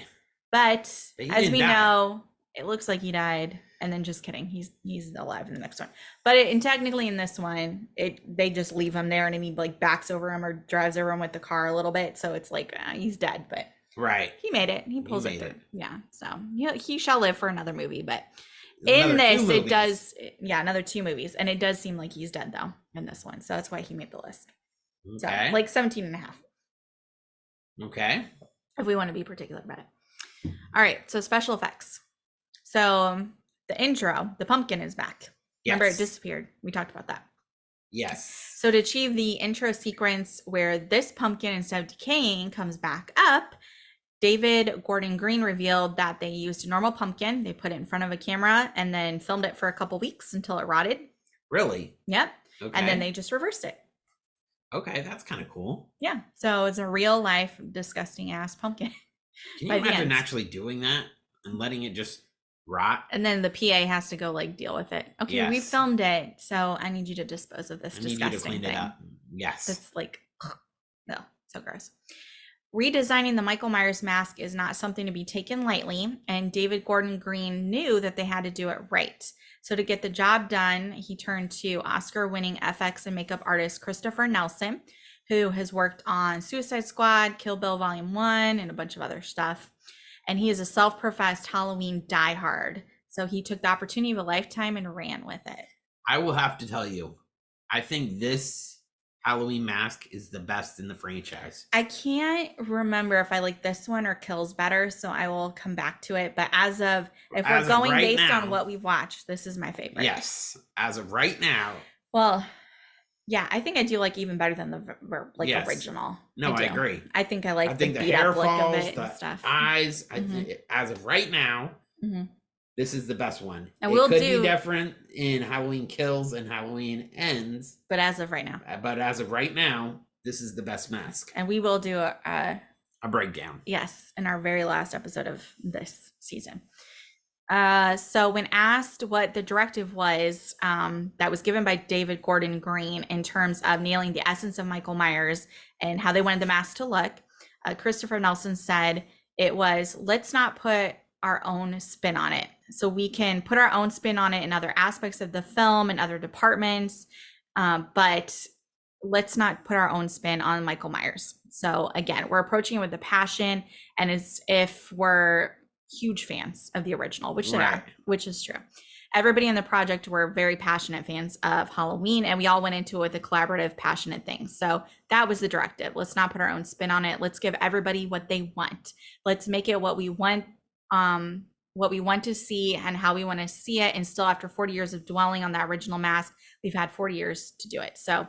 But as we know, it looks like he died. And then just kidding, he's alive in the next one. But technically in this one, they just leave him there, and then he like backs over him or drives over him with the car a little bit. So it's like he's dead, but right, he made it. He pulls it through. Yeah, so he shall live for another movie, but. In Another this, two it movies. does, yeah, another 2 movies. And it does seem like he's dead, though, in this one. So that's why he made the list. Okay. So, like 17 and a half, Okay. if we want to be particular about it. All right, so special effects. So the intro, the pumpkin is back. Remember, it Yes. disappeared. We talked about that. Yes. So to achieve the intro sequence where this pumpkin, instead of decaying, comes back up, David Gordon Green revealed that they used a normal pumpkin. They put it in front of a camera and then filmed it for a couple weeks until it rotted. Really? Yep. Okay. And then they just reversed it. Okay, that's kind of cool. Yeah. So it's a real life disgusting ass pumpkin. Can you by the imagine end. actually doing that and letting it just rot? And then the PA has to go like deal with it. Okay, we Yes. filmed it, so I need you to dispose of this I need you disgusting to clean thing. it up. Yes. That's like, no, so gross. Redesigning the Michael Myers mask is not something to be taken lightly, and David Gordon Green knew that they had to do it right. So to get the job done, he turned to Oscar-winning FX and makeup artist Christopher Nelson, who has worked on Suicide Squad, Kill Bill Volume 1, and a bunch of other stuff. And he is a self-professed Halloween diehard. So he took the opportunity of a lifetime and ran with it. I will have to tell you, I think this Halloween mask is the best in the franchise. I can't remember if I like this one or Kills better, so I will come back to it. But if we're going right based now, on what we've watched, this is my favorite. Yes, as of right now. Well, yeah, I think I do like even better than the Yes. original. No, I do. agree. I think I like I think the beat hair up look of falls, it the and stuff. eyes. Mhm. As of right now, Mhm. this is the best one. And it we'll could do- be different in Halloween Kills and Halloween Ends, But as of right now, but as of right now, this is the best mask. and we will do a breakdown. yes, in our very last episode of this season. So when asked what the directive was that was given by David Gordon Green in terms of nailing the essence of Michael Myers and how they wanted the mask to look, Christopher Nelson said it was, let's not put our own spin on it. So we can put our own spin on it in other aspects of the film and other departments, but let's not put our own spin on Michael Myers. So again, we're approaching it with the passion and as if we're huge fans of the original, which they are, which is true. Everybody in the project were very passionate fans of Halloween, and we all went into it with a collaborative, passionate thing. So that was the directive. Let's not put our own spin on it. Let's give everybody what they want. Let's make it what we want to see and how we want to see it. And still, after 40 years of dwelling on that original mask, we've had 40 years to do it. So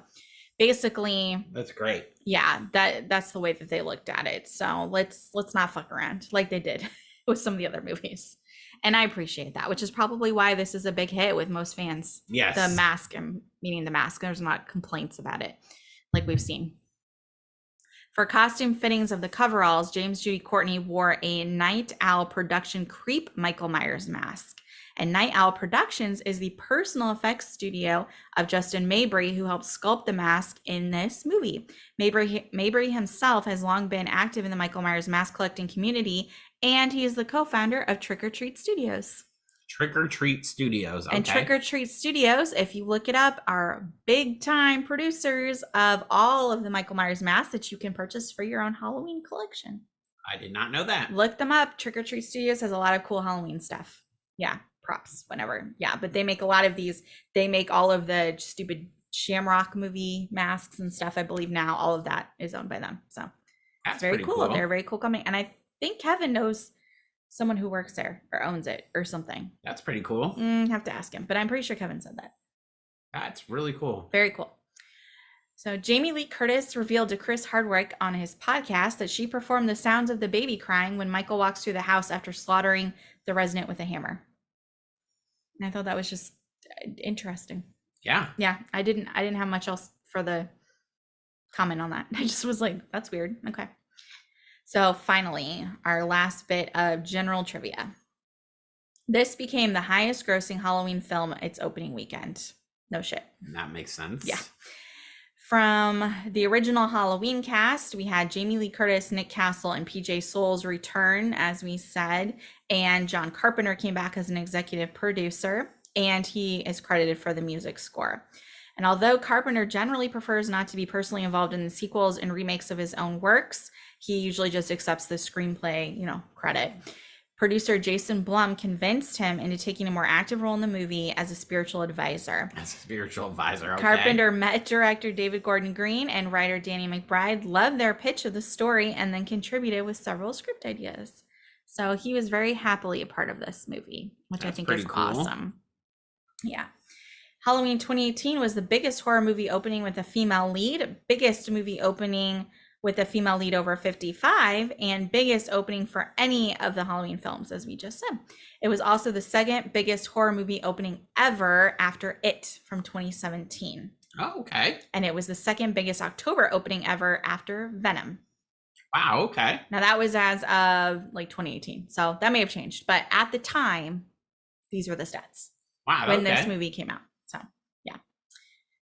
basically, that's great. Yeah, that's the way that they looked at it. So let's not fuck around like they did with some of the other movies. And I appreciate that, which is probably why this is a big hit with most fans. Yes. The mask, meaning the mask, there's not complaints about it like we've seen. For costume fittings of the coveralls, James Judy Courtney wore a Night Owl Production Creep Michael Myers mask. And Night Owl Productions is the personal effects studio of Justin Mabry, who helped sculpt the mask in this movie. Mabry himself has long been active in the Michael Myers mask collecting community, and he is the co-founder of Trick or Treat Studios. Trick or Treat Studios. Okay. And Trick or Treat Studios, if you look it up, are big time producers of all of the Michael Myers masks that you can purchase for your own Halloween collection. I did not know that. Look them up. Trick or Treat Studios has a lot of cool Halloween stuff. Yeah, props, whatever. Yeah, but they make a lot of these. They make all of the stupid Shamrock movie masks and stuff. I believe now all of that is owned by them. So That's it's very pretty cool. cool. They're a very cool company. And I think Kevin knows someone who works there or owns it or something. That's pretty cool. Have to ask him, but I'm pretty sure Kevin said that. That's really cool. Very cool. So Jamie Lee Curtis revealed to Chris Hardwick on his podcast that she performed the sounds of the baby crying when Michael walks through the house after slaughtering the resident with a hammer. And I thought that was just interesting. Yeah. Yeah, I didn't have much else for the comment on that. I just was like, that's weird. Okay. So finally, our last bit of general trivia. This became the highest grossing Halloween film its opening weekend. No shit. That makes sense. Yeah. From the original Halloween cast, we had Jamie Lee Curtis, Nick Castle, and PJ Souls return, as we said. And John Carpenter came back as an executive producer, and he is credited for the music score. And although Carpenter generally prefers not to be personally involved in the sequels and remakes of his own works, he usually just accepts the screenplay, credit. Producer Jason Blum convinced him into taking a more active role in the movie as a spiritual advisor. As a spiritual advisor, okay. Carpenter met director David Gordon Green and writer Danny McBride, loved their pitch of the story, and then contributed with several script ideas. So he was very happily a part of this movie, which I think is cool. Awesome. Yeah. Halloween 2018 was the biggest horror movie opening with a female lead, biggest movie opening with a female lead over 55, and biggest opening for any of the Halloween films, as we just said. It was also the second biggest horror movie opening ever after It from 2017. Oh, okay. And it was the second biggest October opening ever after Venom. Wow, okay. Now that was as of like 2018, so that may have changed, but at the time, these were the stats. Wow, when this movie came out. So yeah,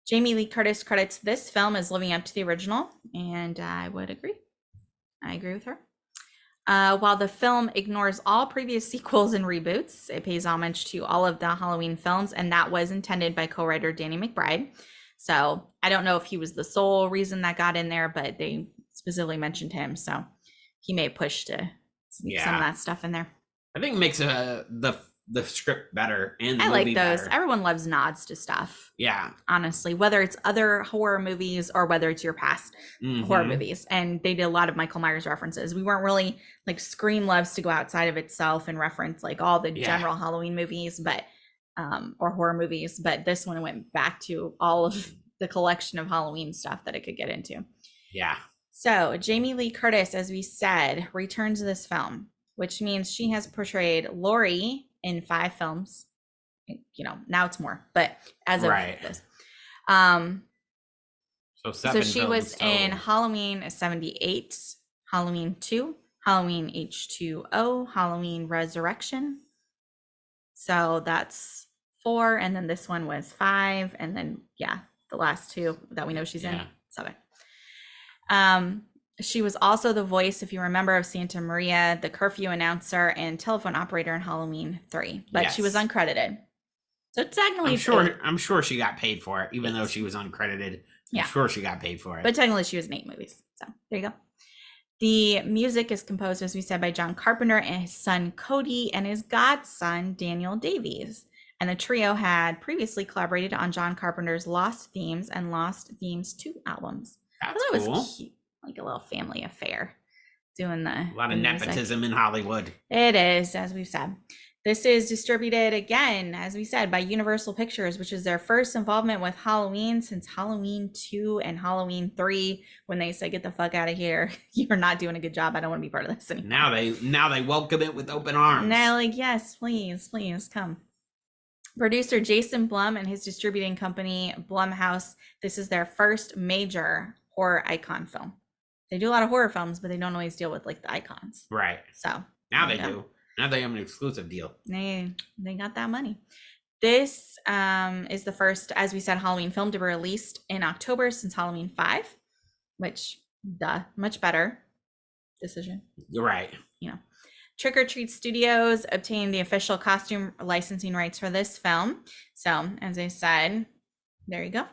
Jamie Lee Curtis credits this film as living up to the original, and I would agree. I agree with her. While the film ignores all previous sequels and reboots, it pays homage to all of the Halloween films, and that was intended by co-writer Danny McBride. So I don't know if he was the sole reason that got in there, but they specifically mentioned him, so he may push to sneak some of that stuff in there. I think it makes the script better and the I movie like those. better. Everyone loves nods to stuff. Yeah. Honestly, whether it's other horror movies or whether it's your past horror movies. And they did a lot of Michael Myers references. We weren't really like Scream loves to go outside of itself and reference like all the general Halloween movies, but or horror movies, but this one went back to all of the collection of Halloween stuff that it could get into. Yeah. So Jamie Lee Curtis, as we said, returns to this film, which means she has portrayed Laurie in 5 films. You know, now it's more, but as of this. So 7 so she films was total. in Halloween 78, Halloween 2, Halloween H2O, Halloween Resurrection. So that's 4, and then this one was 5, and then the last 2 that we know she's in 7. She was also the voice, if you remember, of Santa Maria, the curfew announcer, and telephone operator in Halloween 3, but she was uncredited. So technically, I'm sure she got paid for it, even though she was uncredited. I'm sure she got paid for it. But technically, she was in 8 movies. So there you go. The music is composed, as we said, by John Carpenter and his son Cody and his godson Daniel Davies. And the trio had previously collaborated on John Carpenter's Lost Themes and Lost Themes 2 albums. That's cool. Was cute, like a little family affair. Doing a lot of nepotism in Hollywood. It is, as we've said. This is distributed again, as we said, by Universal Pictures, which is their first involvement with Halloween since Halloween 2 and Halloween 3, when they said, "Get the fuck out of here! You're not doing a good job. I don't want to be part of this anymore." Now they welcome it with open arms. Now, like, yes, please come. Producer Jason Blum and his distributing company Blumhouse. This is their first major horror icon film. They do a lot of horror films, but they don't always deal with like the icons. Right. So now they do. Now they have an exclusive deal. They got that money. This is the first, as we said, Halloween film to be released in October since Halloween 5, which much better decision. You're right. You know, Trick or Treat Studios obtained the official costume licensing rights for this film. So as I said, there you go.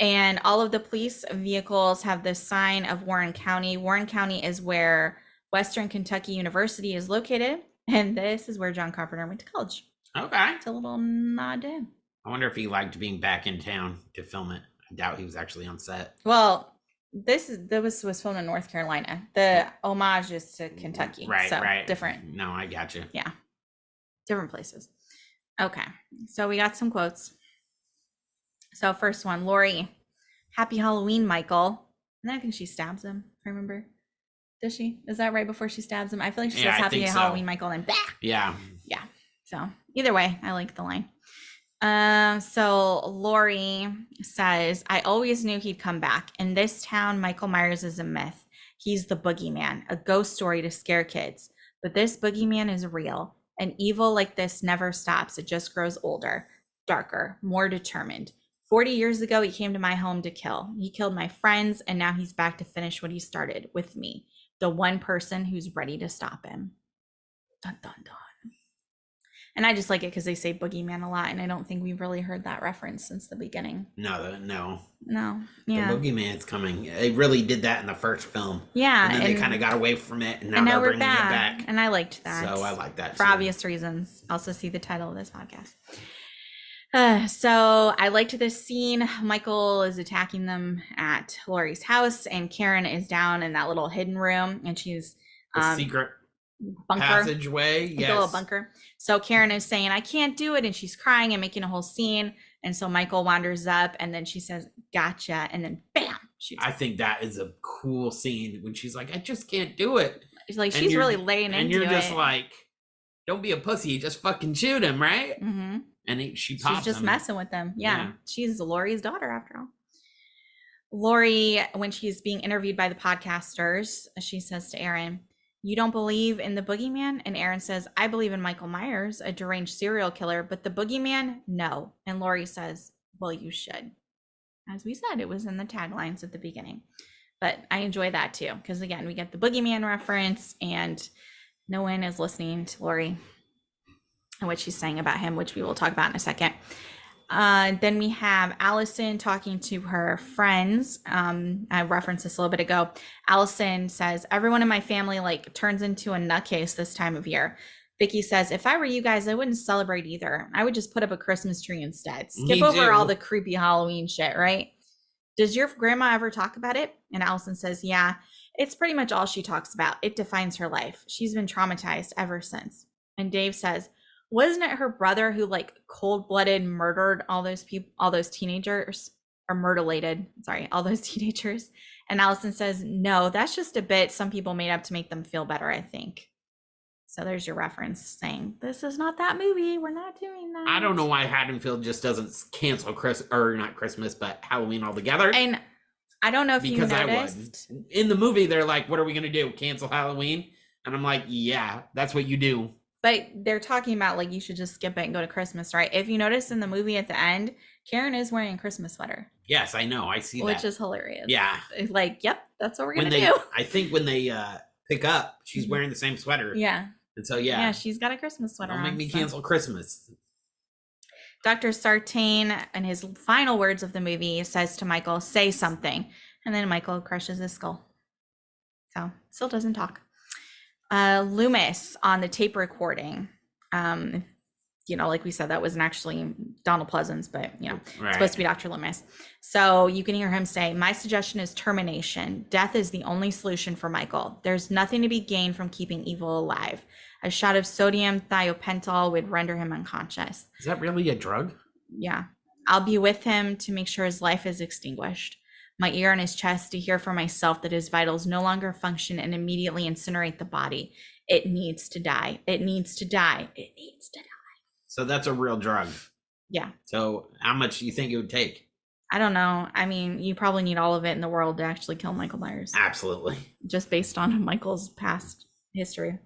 And all of the police vehicles have the sign of Warren County. Warren County is where Western Kentucky University is located. And this is where John Carpenter went to college. Okay. It's a little nod to him. I wonder if he liked being back in town to film it. I doubt he was actually on set. Well, this was filmed in North Carolina. The homage is to Kentucky. Right, so right. Different. No, I got you. Yeah. Different places. Okay. So we got some quotes. So first one, Laurie, "Happy Halloween, Michael." And then I think she stabs him, if I remember. Does she? Is that right before she stabs him? I feel like she says "Happy Halloween, Michael," and bah! Yeah. Yeah. So either way, I like the line. So Laurie says, "I always knew he'd come back. In this town, Michael Myers is a myth. He's the boogeyman, a ghost story to scare kids. But this boogeyman is real. An evil like this never stops. It just grows older, darker, more determined. 40 years ago, he came to my home to kill. He killed my friends, and now he's back to finish what he started with me. The one person who's ready to stop him." Dun, dun, dun. And I just like it because they say Boogeyman a lot, and I don't think we've really heard that reference since the beginning. No. Yeah. The Boogeyman's coming. They really did that in the first film. Yeah. And then they kind of got away from it, and now they're bringing it back. And I liked that. So I like that for obvious reasons. Also see the title of this podcast. So I liked this scene. Michael is attacking them at Laurie's house, and Karen is down in that little hidden room, and she's the secret bunker passageway. Yes. A little bunker. So Karen is saying, I can't do it, and she's crying and making a whole scene. And so Michael wanders up, and then she says, gotcha, and then bam, shoots. I think that is a cool scene when she's like, I just can't do it. It's like she's really laying into it. And you're just like, don't be a pussy, just fucking shoot him, right? Mm-hmm. And she pops She's just him. messing with them. Yeah. She's Laurie's daughter, after all. Laurie, when she's being interviewed by the podcasters, she says to Aaron, you don't believe in the boogeyman? And Aaron says, I believe in Michael Myers, a deranged serial killer, but the boogeyman, no. And Laurie says, well, you should. As we said, it was in the taglines at the beginning. But I enjoy that too, because again, we get the boogeyman reference, and no one is listening to Laurie and what she's saying about him, which we will talk about in a second. Then we have Allison talking to her friends. I referenced this a little bit ago. Allison says, everyone in my family turns into a nutcase this time of year. Vicky says, if I were you guys, I wouldn't celebrate either. I would just put up a Christmas tree instead. Skip over all the creepy Halloween shit, right? Does your grandma ever talk about it? And Allison says, yeah, it's pretty much all she talks about. It defines her life. She's been traumatized ever since. And Dave says, wasn't it her brother who cold-blooded murdered all those people, all those teenagers, or murderlated, all those teenagers? And Allison says, no, that's just a bit some people made up to make them feel better, I think. So there's your reference saying, this is not that movie. We're not doing that. I don't know why Haddonfield just doesn't cancel not Christmas, but Halloween altogether. And I don't know if you noticed. In the movie, they're like, what are we going to do? Cancel Halloween? And I'm like, yeah, that's what you do. But they're talking about you should just skip it and go to Christmas, right? If you notice in the movie at the end, Karen is wearing a Christmas sweater. Yes, I know. I see that. Which is hilarious. Yeah. Yep, that's what we're going to do. I think when they pick up, she's wearing the same sweater. Yeah. And so, yeah. Yeah, she's got a Christmas sweater on. Don't make me cancel Christmas. Dr. Sartain, in his final words of the movie, says to Michael, say something. And then Michael crushes his skull. So, still doesn't talk. Loomis on the tape recording, like we said, that wasn't actually Donald Pleasance, but It's supposed to be Dr. Loomis. So you can hear him say, my suggestion is termination. Death is the only solution for Michael. There's nothing to be gained from keeping evil alive. A shot of sodium thiopental would render him unconscious. Is that really a drug? Yeah. I'll be with him to make sure his life is extinguished. My ear on his chest to hear for myself that his vitals no longer function and immediately incinerate the body. It needs to die. It needs to die. It needs to die. So that's a real drug. Yeah. So how much do you think it would take? I don't know. I mean, you probably need all of it in the world to actually kill Michael Myers. Absolutely. Just based on Michael's past history.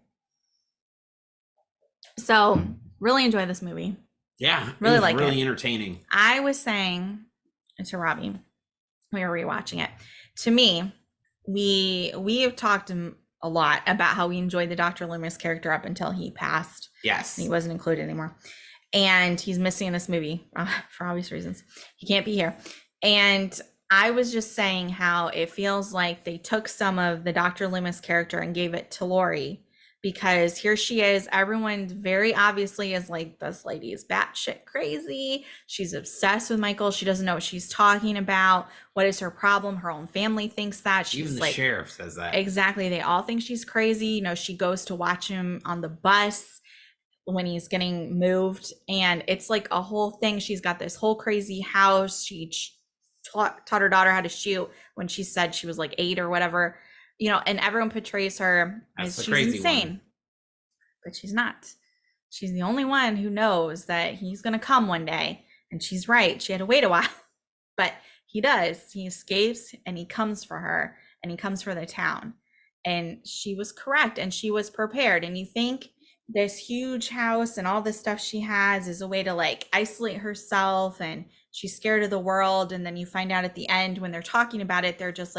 So really enjoy this movie. Yeah. Really like it. Really entertaining. I was saying to Robby, we were rewatching it. To me, we have talked a lot about how we enjoyed the Dr. Loomis character up until he passed. Yes. He wasn't included anymore. And he's missing in this movie for obvious reasons. He can't be here. And I was just saying how it feels like they took some of the Dr. Loomis character and gave it to Laurie, because here she is. Everyone very obviously is like, this lady is batshit crazy. She's obsessed with Michael. She doesn't know what she's talking about. What is her problem? Her own family thinks that. She's even the sheriff says that. Exactly. They all think she's crazy. She goes to watch him on the bus when he's getting moved. And it's like a whole thing. She's got this whole crazy house. She taught her daughter how to shoot when she said she was 8 or whatever. And everyone portrays her as she's insane, but she's not. She's the only one who knows that he's going to come one day, and she's right. She had to wait a while, but he does. He escapes, and he comes for her, and he comes for the town, and she was correct, and she was prepared. And you think this huge house and all the stuff she has is a way to isolate herself, and she's scared of the world. And then you find out at the end when they're talking about it, they're just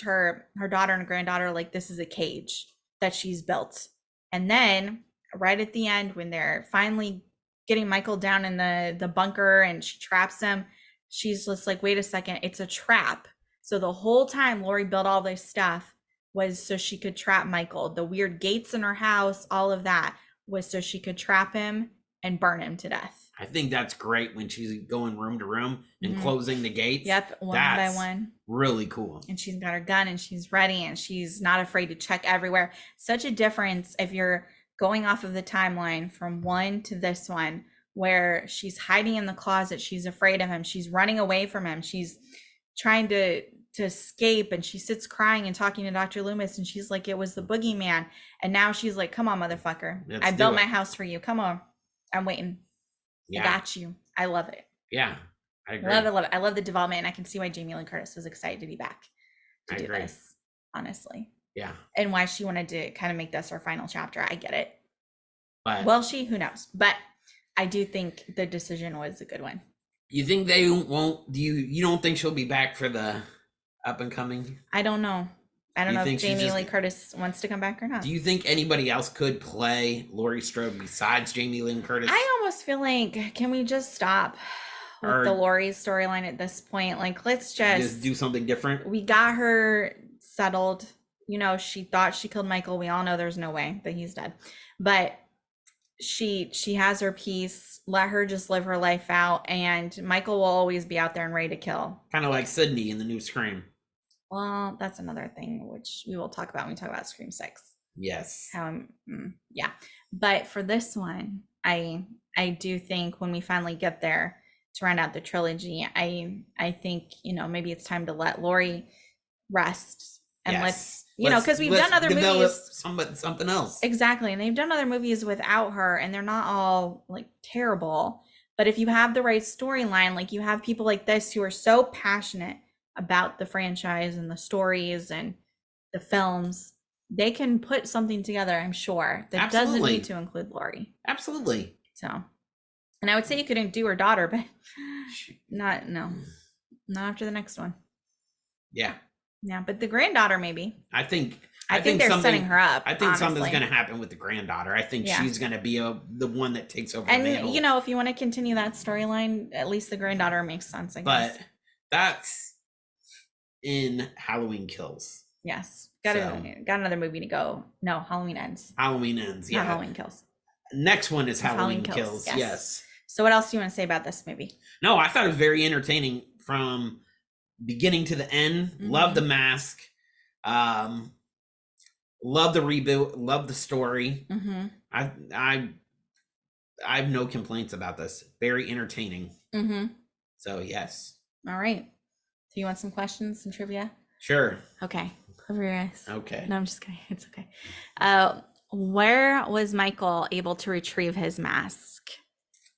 her daughter and granddaughter, this is a cage that she's built. And then right at the end when they're finally getting Michael down in the bunker and she traps him, she's just like, wait a second, it's a trap. So the whole time Lori built all this stuff was so she could trap Michael. The weird gates in her house, all of that was so she could trap him and burn him to death. I think that's great when she's going room to room and closing the gates. Yep, one by one. Really cool. And she's got her gun and she's ready and she's not afraid to check everywhere. Such a difference if you're going off of the timeline from one to this one, where she's hiding in the closet, she's afraid of him, she's running away from him, she's trying to escape, and she sits crying and talking to Dr. Loomis, and she's like, it was the boogeyman. And now she's like, come on, motherfucker. I built my house for you. Come on. I'm waiting. Yeah. I got you. I love it. Yeah. I agree. Love it. I love the development, and I can see why Jamie Lynn Curtis was excited to be back to do this, honestly. Yeah. And why she wanted to kind of make this her final chapter. I get it. But who knows? But I do think the decision was a good one. You think they won't? You don't think she'll be back for the up and coming? I don't know. I don't know if Jamie Lee Curtis wants to come back or not. Do you think anybody else could play Laurie Strode besides Jamie Lynn Curtis? I almost feel like, can we just stop with the Laurie storyline at this point? Like, let's just do something different. We got her settled. You know, she thought she killed Michael. We all know there's no way that he's dead. But she has her piece. Let her just live her life out, and Michael will always be out there and ready to kill. Kind of like Sydney in the new Scream. Well, that's another thing which we will talk about when we talk about Scream 6. Yes. Yeah. But for this one, I do think when we finally get there to round out the trilogy, I think, you know, maybe it's time to let Laurie rest. And let's because we've done other movies. Something else. Exactly. And they've done other movies without her, and they're not all like terrible. But if you have the right storyline, like you have people like this who are so passionate about the franchise and the stories and the films, they can put something together, I'm sure, that doesn't need to include Laurie. Absolutely. So, and I would say you couldn't do her daughter, but not after the next one. Yeah. Yeah, but the granddaughter, maybe. I think they're setting her up. I think something's going to happen with the granddaughter. I think she's going to be the one that takes over. And the mantle. you know, if you want to continue that storyline, at least the granddaughter makes sense, I guess. But that's in Halloween Kills. Yes, got another movie to go. No, Halloween Ends. Halloween Ends. Yeah. Not Halloween Kills. Next one is Halloween Kills. Yes. So what else do you want to say about this movie? No, I thought it was very entertaining from beginning to the end. Love the mask. Love the reboot. Love the story. I have no complaints about this. Very entertaining. So yes. All right. Do you want some questions and trivia? Sure. Okay. Cover your eyes. Okay. No, I'm just kidding. It's okay. Where was Michael able to retrieve his mask?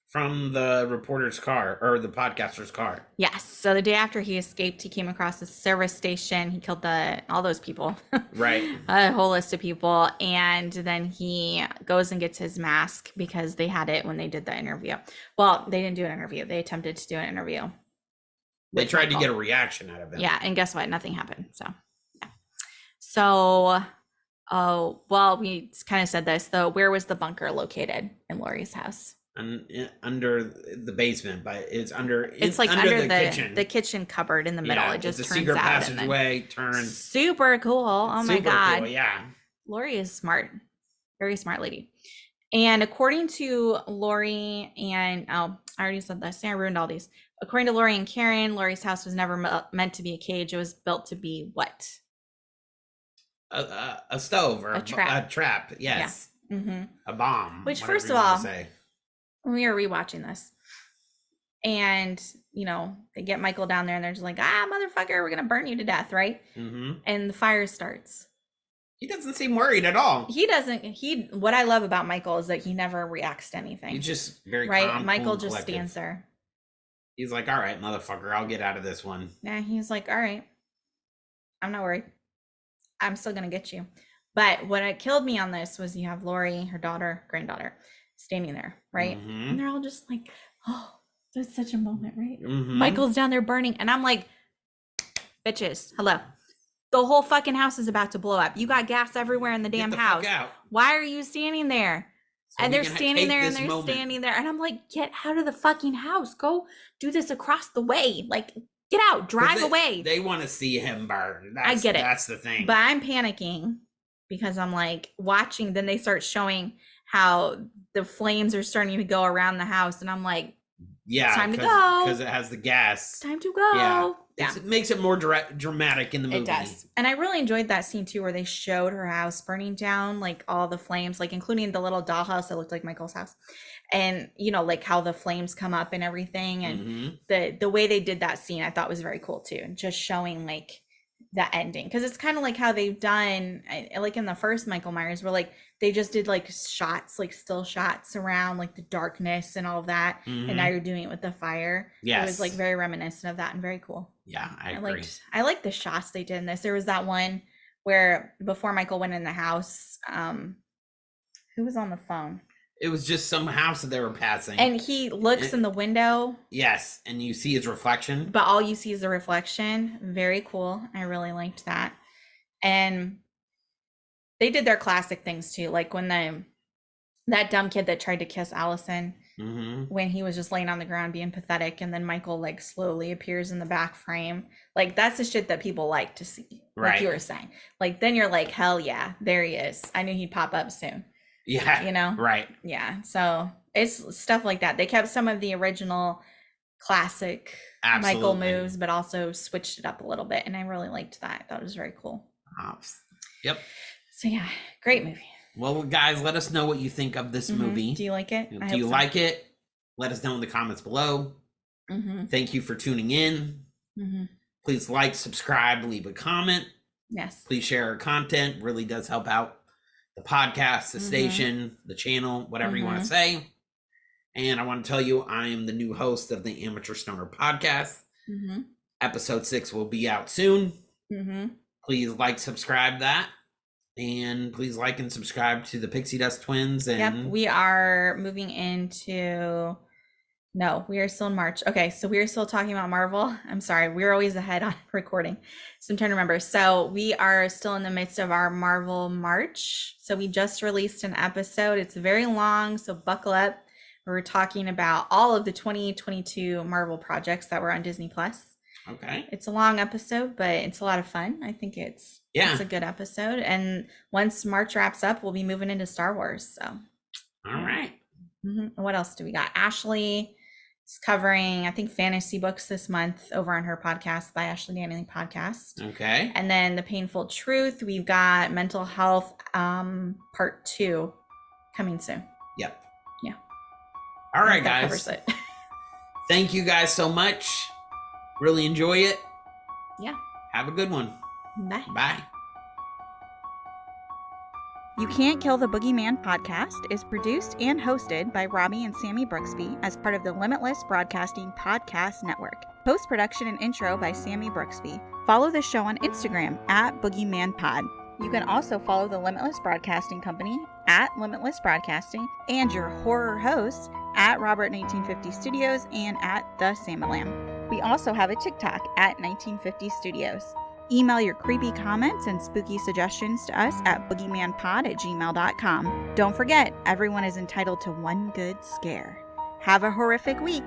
From the reporter's car, or the podcaster's car. Yes. So the day after he escaped, he came across a service station. He killed all those people. Right. A whole list of people. And then he goes and gets his mask because they had it when they did the interview. Well, they didn't do an interview. They attempted to do an interview. They tried to get a reaction out of him. Yeah. And guess what? Nothing happened. So, yeah. So, well, we kind of said this, though. Where was the bunker located in Laurie's house? Under the basement, but it's under the kitchen. The kitchen cupboard in the middle. It just it's a turns secret out passageway. Turns super cool. Oh my god! Cool, yeah, Laurie is smart, very smart lady. And according to Laurie and I already said this. I ruined all these. According to Laurie and Karen, Laurie's house was never meant to be a cage. It was built to be what? A stove or a trap. A trap. Yes. Yeah. A bomb. Which, first of all, we are rewatching this, and you know they get Michael down there, and they're just like, motherfucker, we're gonna burn you to death, right? And the fire starts. He doesn't seem worried at all. He doesn't. What I love about Michael is that he never reacts to anything. He's just very right. Calm, Michael cool, just collective. stands there. He's like, all right, motherfucker, I'll get out of this one. Yeah, he's like, all right, I'm not worried. I'm still gonna get you. But what killed me on this was you have Laurie, her daughter, granddaughter, standing there, right? And they're all just like, oh, that's such a moment, right? Michael's down there burning, and I'm like, bitches, hello. The whole fucking house is about to blow up. You got gas everywhere in the damn house. Why are you standing there? So and we they're can standing take there and this they're moment. standing there. And I'm like, get out of the fucking house. Go do this across the way. Like, get out, drive away. They want to see him burn. I get it. That's the thing. But I'm panicking because I'm like watching. Then they start showing how the flames are starting to go around the house. And I'm like, yeah, it's time to go. Because it has the gas. It's time to go. Yeah. It makes it more dramatic in the movie. It does. And I really enjoyed that scene too, where they showed her house burning down, like all the flames, like including the little dollhouse that looked like Michael's house. And, you know, like how the flames come up and everything. And the way they did that scene, I thought was very cool too. And just showing like the ending. Because it's kind of like how they've done, like in the first Michael Myers, where like they just did like shots, like still shots around like the darkness and all of that. And now you're doing it with the fire. Yes. It was like very reminiscent of that and very cool. Yeah, I agree. I like the shots they did in this. There was that one where before Michael went in the house, who was on the phone? It was just some house that they were passing. And he looks in the window. Yes, and you see his reflection. But all you see is the reflection. Very cool. I really liked that. And they did their classic things too. Like when that dumb kid that tried to kiss Allison, when he was just laying on the ground being pathetic, and then Michael like slowly appears in the back frame. Like that's the shit that people like to see. Right. Like you were saying. Like then you're like, hell yeah, there he is. I knew he'd pop up soon. Yeah. You know? Right. Yeah. So it's stuff like that. They kept some of the original classic Michael moves, but also switched it up a little bit. And I really liked that. I thought it was very cool. Yep. So yeah, great movie. Well, guys, let us know what you think of this movie. Do you like it? Do you like it? Let us know in the comments below. Thank you for tuning in. Please like, subscribe, leave a comment. Yes. Please share our content. Really does help out the podcast, the station, the channel, whatever you want to say. And I want to tell you, I am the new host of the Amateur Stoner podcast. Episode 6 will be out soon. Please like, subscribe that. And please like and subscribe to the Pixie Dust Twins. And yep, we are moving into... No, we are still in March. Okay, so we are still talking about Marvel. I'm sorry, we're always ahead on recording. So I'm trying to remember. So we are still in the midst of our Marvel March. So we just released an episode. It's very long, so buckle up. We're talking about all of the 2022 Marvel projects that were on Disney Plus. Okay. It's a long episode, but it's a lot of fun. I think it's a good episode. And once March wraps up, we'll be moving into Star Wars. So, all right. What else do we got? Ashley is covering, I think, fantasy books this month over on her podcast, by Ashley Danny Podcast. Okay. And then The Painful Truth, we've got Mental Health Part 2 coming soon. Yep. Yeah. All right, guys. Covers it. Thank you guys so much. Really enjoy it. Yeah. Have a good one. Bye. Bye. You Can't Kill the Boogeyman podcast is produced and hosted by Robby and Sammi Brooksby as part of the Limitless Broadcasting Podcast Network. Post-production and intro by Sammi Brooksby. Follow the show on Instagram at BoogeymanPod. You can also follow the Limitless Broadcasting Company at Limitless Broadcasting and your horror hosts at Robert 1950 Studios and at The Samalam. We also have a TikTok at 1950 Studios. Email your creepy comments and spooky suggestions to us at boogeymanpod@gmail.com. Don't forget, everyone is entitled to one good scare. Have a horrific week.